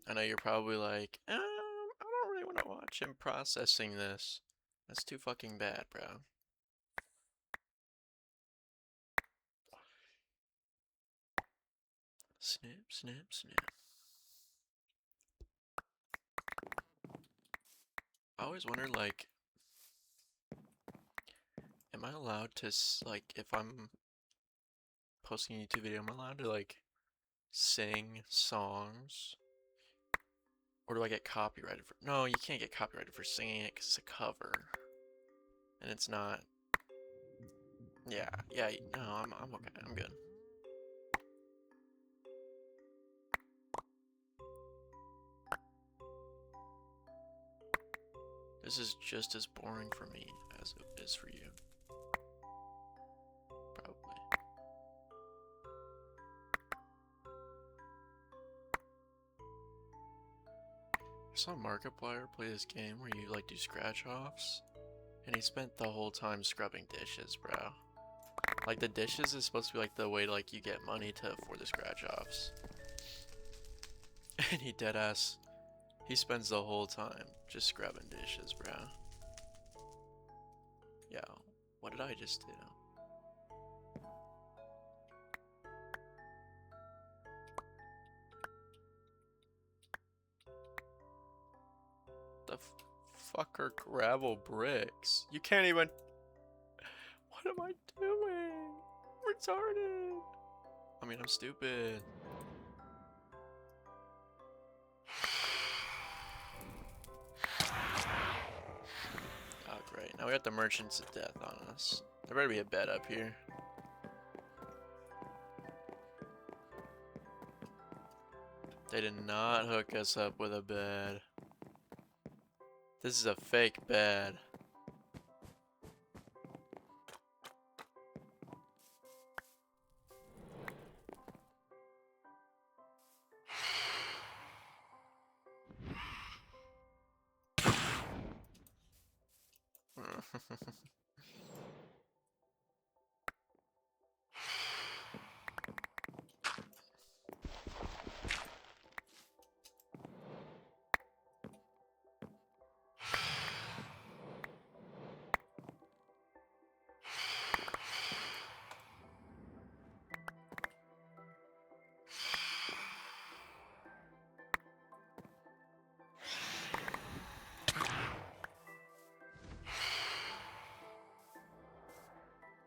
I know you're probably like, I don't really want to watch him processing this. That's too fucking bad, bro. Snip, snip, snip. I always wonder, like, am I allowed to, like, if I'm posting a YouTube video, am I allowed to, like, sing songs? Or do I get copyrighted for... No, you can't get copyrighted for singing it because it's a cover. And it's not... Yeah, no, I'm okay, I'm good. This is just as boring for me as it is for you. Probably. I saw Markiplier play this game where you like do scratch offs, and he spent the whole time scrubbing dishes, bro. Like the dishes is supposed to be like the way to like you get money to for the scratch offs. And he deadass, he spends the whole time just scrubbing dishes, bro. Yo, what did I just do? The fuck are gravel bricks? You can't even... What am I doing? Retarded. I mean, I'm stupid. Oh, great. Now we got the merchants of death on us. There better be a bed up here. They did not hook us up with a bed. This is a fake bed.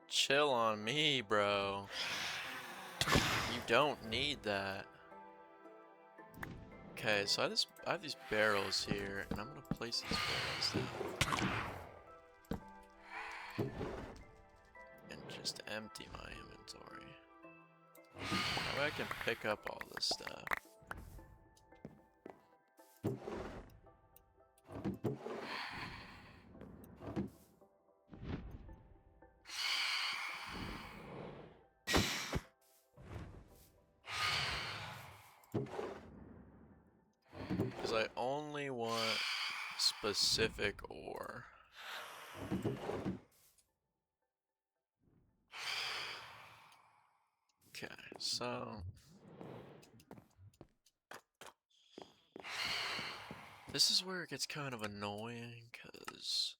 Chill on me, bro. You don't need that. Okay, so I have these barrels here, and I'm gonna place these barrels down. And just empty my inventory. That way I can pick up all this stuff. Because I only want specific ore. Okay, so this is where it gets kind of annoying, because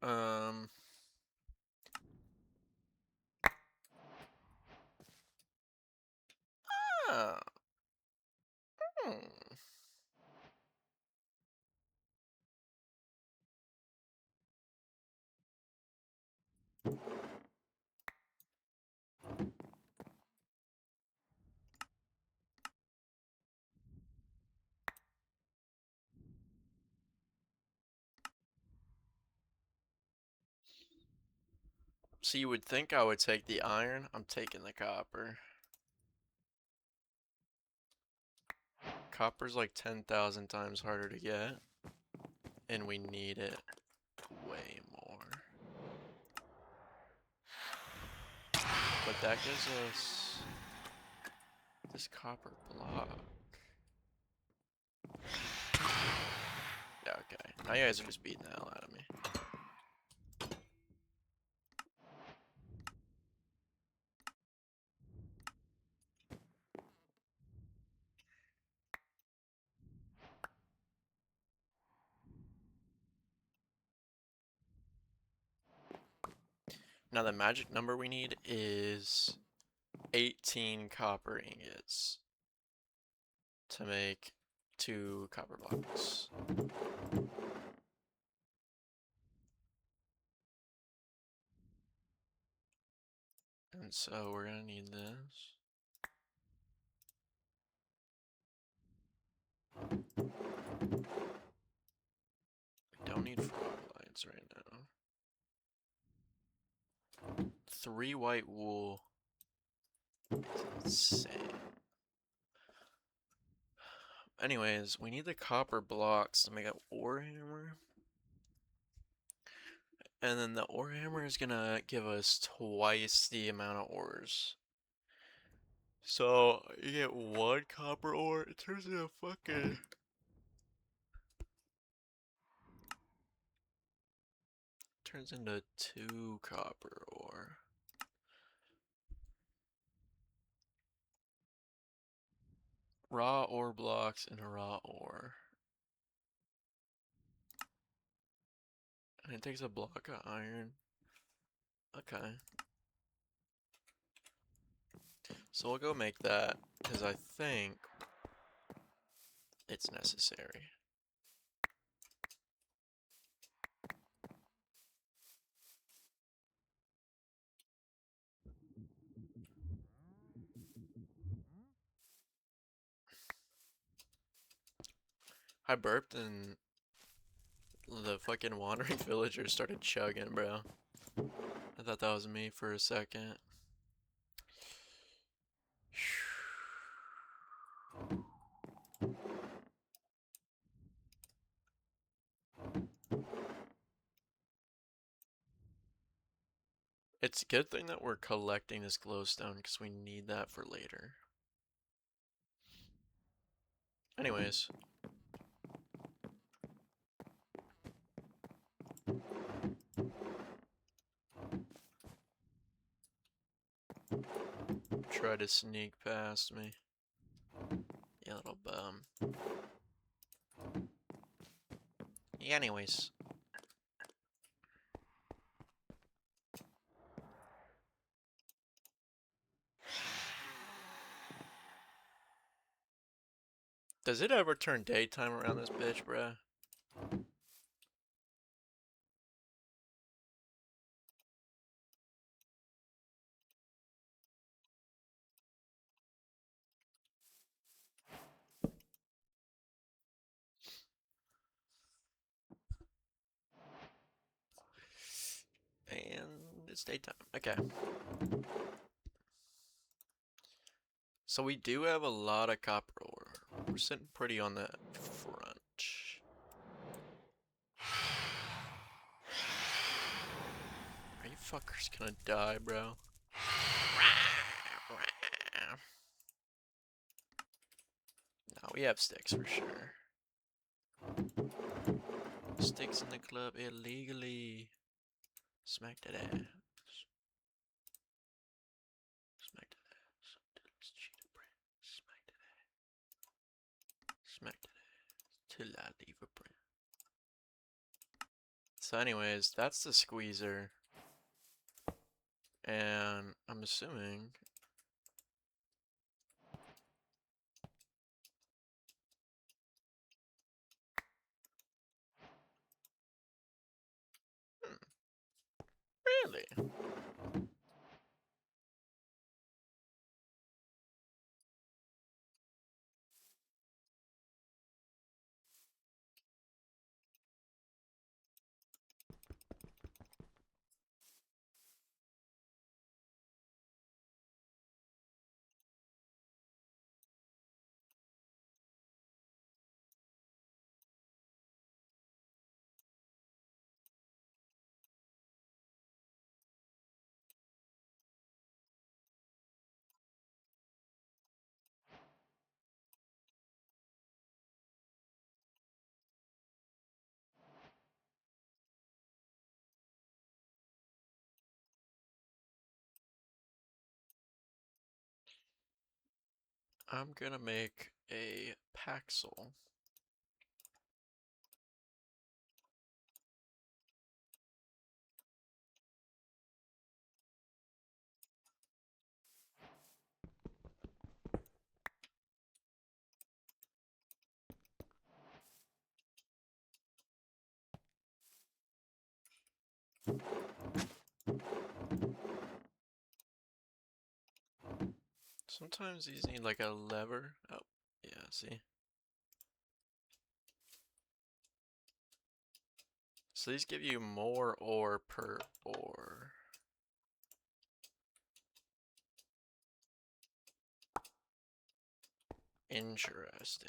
um ah, hmm. So you would think I would take the iron. I'm taking the copper. Copper's like 10,000 times harder to get, and we need it way more. But that gives us this copper block. Yeah, okay. Now you guys are just beating the hell out of me. Now the magic number we need is 18 copper ingots to make 2 copper blocks. And so we're gonna need this. We don't need frog lights right now. 3 white wool is insane. Anyways, we need the copper blocks to make an ore hammer. And then the ore hammer is gonna give us twice the amount of ores. So you get 1 copper ore, it turns into fucking turns into 2 copper ore. Raw ore blocks and raw ore. And it takes a block of iron. Okay. So we'll go make that, because I think it's necessary. I burped and the fucking wandering villagers started chugging, bro. I thought that was me for a second. It's a good thing that we're collecting this glowstone because we need that for later. Anyways. Try to sneak past me. You little bum. Anyways. Does it ever turn daytime around this bitch, bruh? And it's daytime. Okay. So we do have a lot of copper ore. We're sitting pretty on that front. Are you fuckers gonna die, bro? No, we have sticks for sure. Sticks in the club illegally. Smack that ass. Smack that ass. Smack that ass. Smack that ass. Till I leave a print. So anyways, that's the squeezer. And I'm assuming really? I'm gonna make a Paxel. Sometimes these need like a lever. Oh, yeah, see? So these give you more ore per ore. Interesting.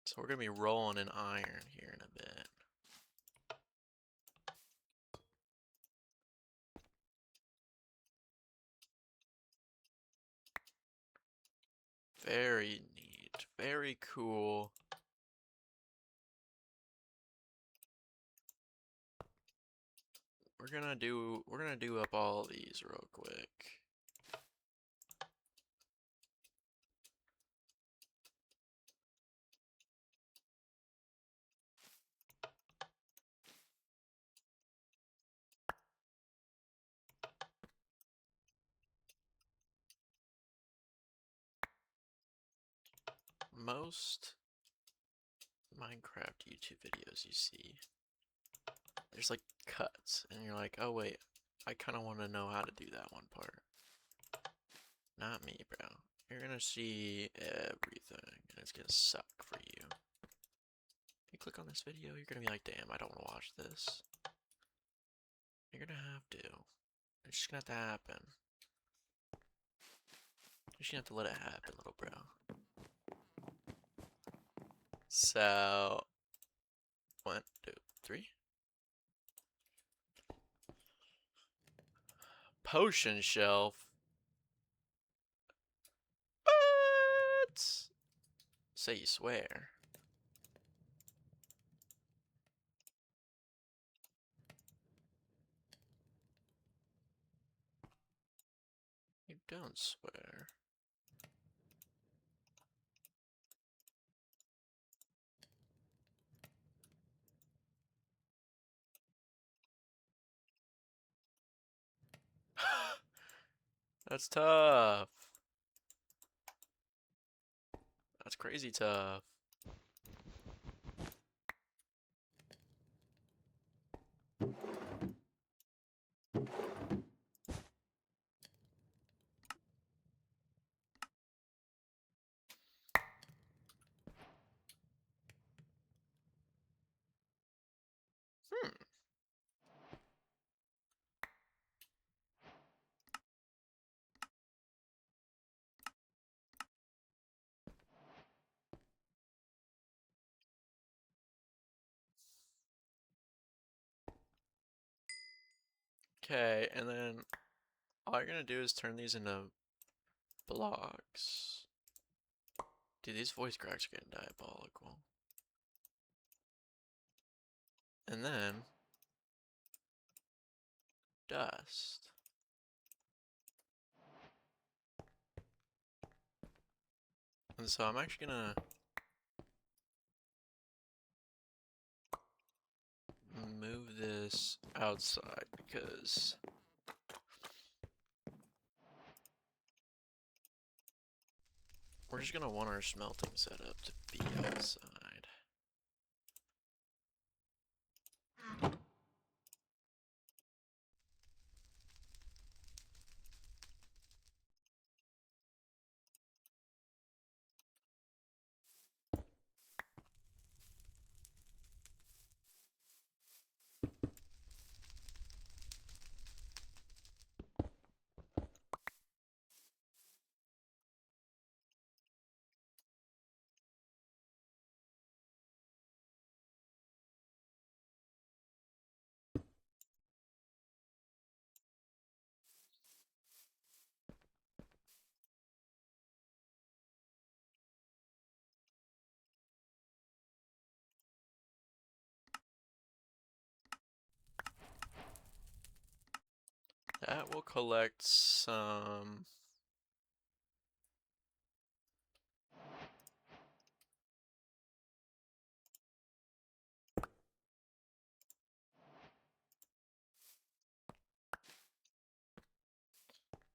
So we're gonna be rolling in iron here in a bit. Very neat. Very cool. We're gonna do up all these real quick. Most Minecraft YouTube videos you see, there's like cuts, and you're like, oh wait, I kind of want to know how to do that one part. Not me, bro. You're gonna see everything, and it's gonna suck for you. You click on this video, you're gonna be like, damn, I don't want to watch this. You're gonna have to. It's just gonna have to happen. You just have to let it happen, little bro. So, 1, 2, 3. Potion shelf. What? Say you swear. You don't swear. That's tough. That's crazy tough. Hmm. Okay, and then all you're gonna do is turn these into blocks. Dude, these voice cracks are getting diabolical. And then dust. And so I'm actually gonna move this outside because we're just gonna want our smelting setup to be outside. That will collect some.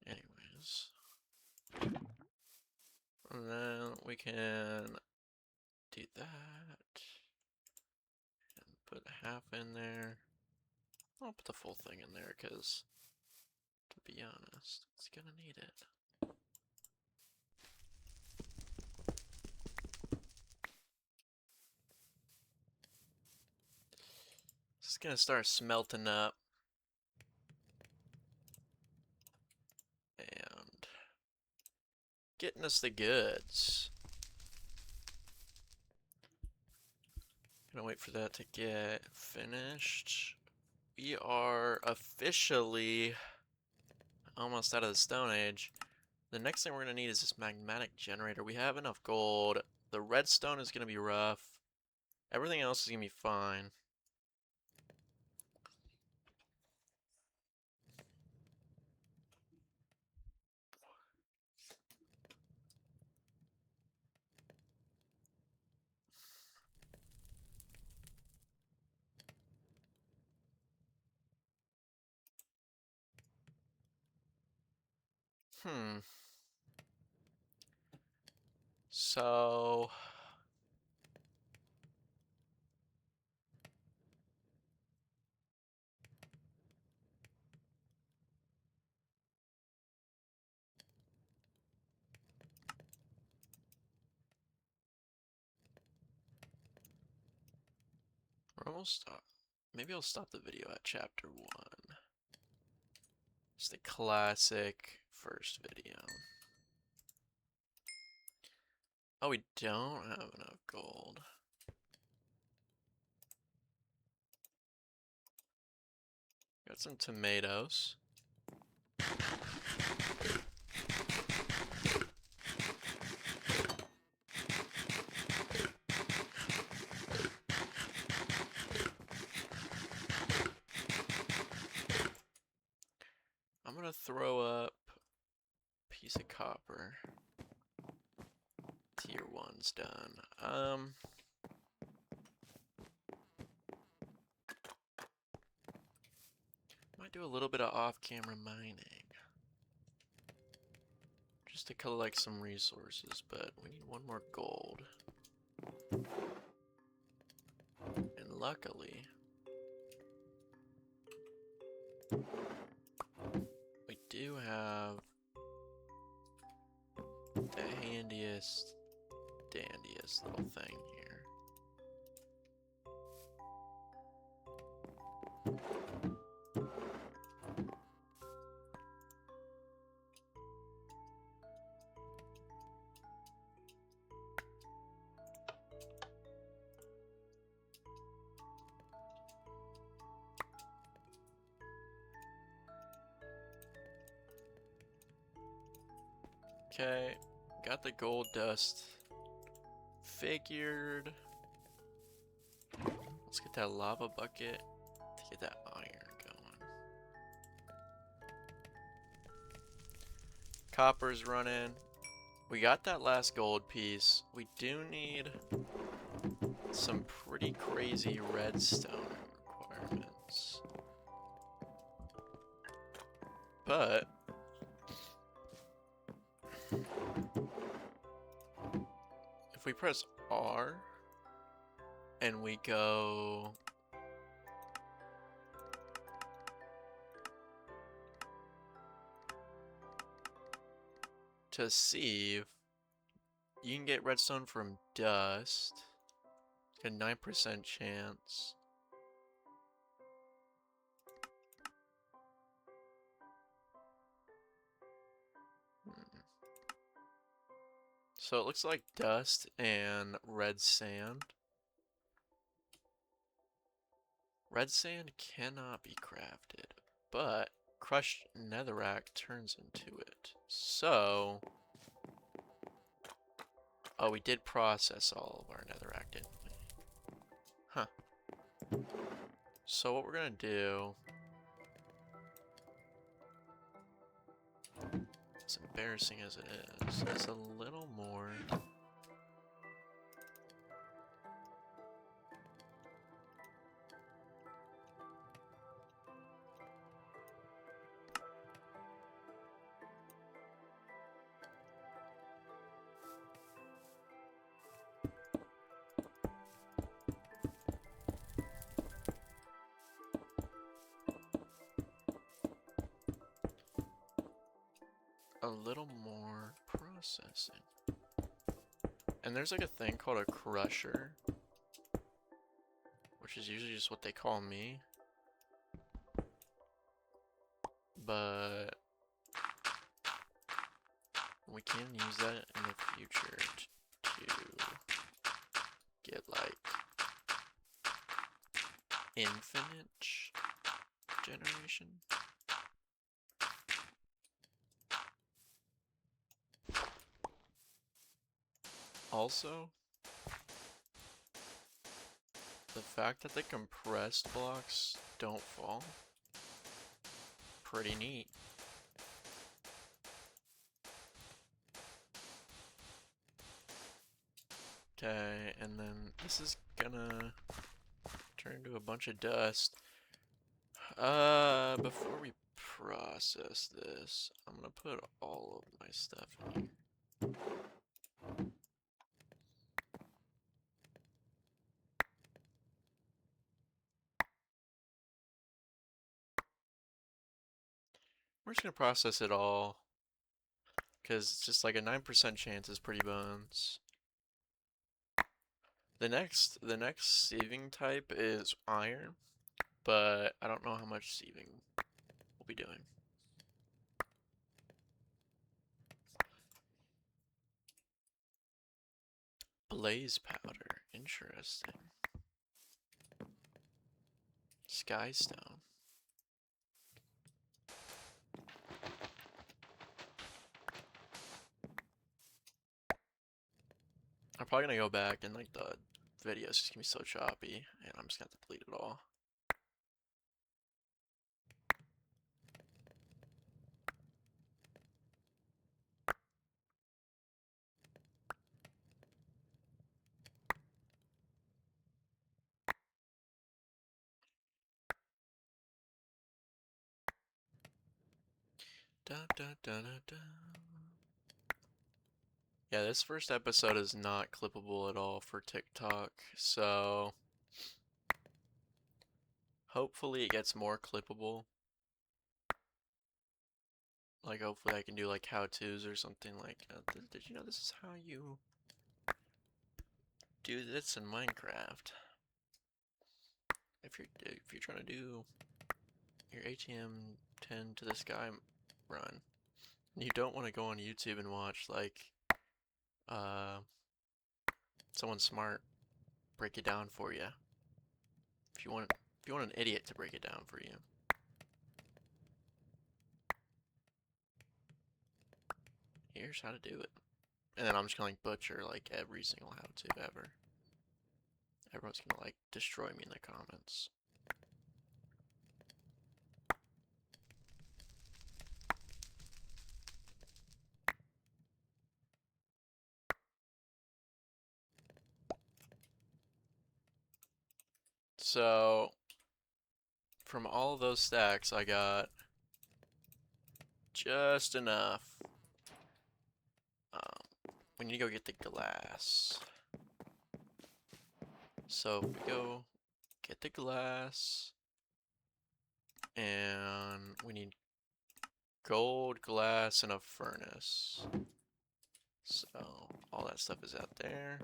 Anyways. And then we can do that. And put half in there. I'll put the full thing in there because, to be honest, it's gonna need it. It's gonna start smelting up. And getting us the goods. Gonna wait for that to get finished. We are officially almost out of the Stone Age. The next thing we're gonna need is this magmatic generator. We have enough gold. The redstone is gonna be rough. Everything else is gonna be fine. So we're almost maybe I'll stop the video at chapter 1. It's the classic first video. Oh, we don't have enough gold. Got some tomatoes. I'm gonna throw up a piece of copper. Tier 1's done. Might do a little bit of off-camera mining. Just to collect some resources, but we need one more gold. And luckily, we do have the handiest, dandiest little thing here. Okay, got the gold dust figured. Let's get that lava bucket to get that iron going. Copper's running. We got that last gold piece. We do need some pretty crazy redstone requirements. But if we press R and we go to sieve, you can get redstone from dust. A 9% chance. So it looks like dust and red sand. Red sand cannot be crafted, but crushed netherrack turns into it. So, oh, we did process all of our netherrack, didn't we? Huh. So what we're gonna do, as embarrassing as it is a little more. A little more processing. And there's like a thing called a crusher, which is usually just what they call me. But we can use that in the future to get like infinite generation. Also, the fact that the compressed blocks don't fall, pretty neat. Okay, and then this is gonna turn into a bunch of dust. Before we process this, I'm gonna put all of my stuff in here. We're just gonna process it all, because it's just like a 9% chance is pretty bones. The next sieving type is iron, but I don't know how much sieving we'll be doing. Blaze powder, interesting. Sky stone. I'm probably gonna go back and like the video's just gonna be so choppy, and I'm just gonna have to delete it all. Da, da, da, da, da. Yeah, this first episode is not clippable at all for TikTok, so hopefully it gets more clippable. Like, hopefully I can do like how-tos or something like, did you know this is how you do this in Minecraft? If you're trying to do your ATM10 to the sky run, you don't want to go on YouTube and watch like someone smart break it down for you. If you want an idiot to break it down for you. here's how to do it. And then I'm just gonna like butcher like every single how-to ever. Everyone's gonna like destroy me in the comments. So, from all of those stacks, I got just enough. We need to go get the glass. So, if we go get the glass, and we need gold, glass, and a furnace. So, all that stuff is out there.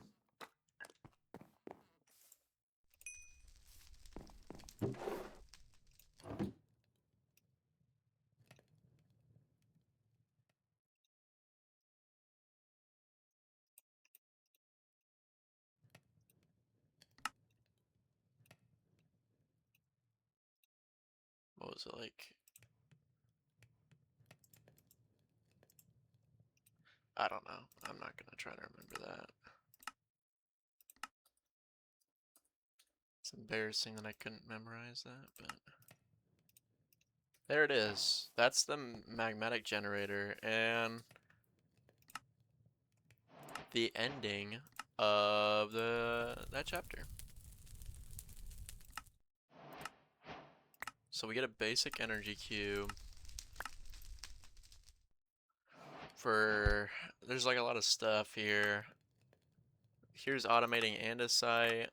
What was it like? I don't know. I'm not gonna try to remember that. It's embarrassing that I couldn't memorize that, but there it is. That's the magmatic generator and the ending of that chapter. So we get a basic energy cube for there's like a lot of stuff here. Here's automating andesite.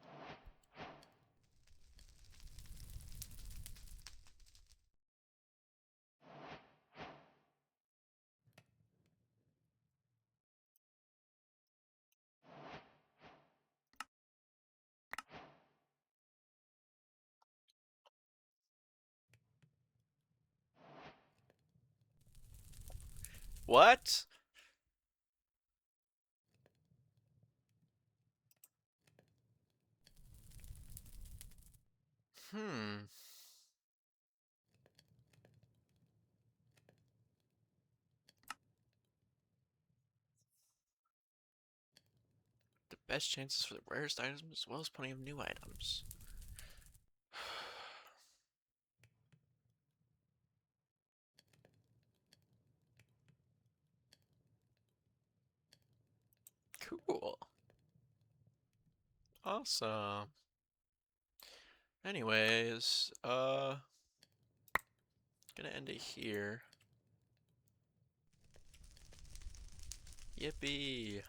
What? Hmm. The best chances for the rarest items as well as plenty of new items. Cool. Awesome. Anyways, gonna end it here. Yippee.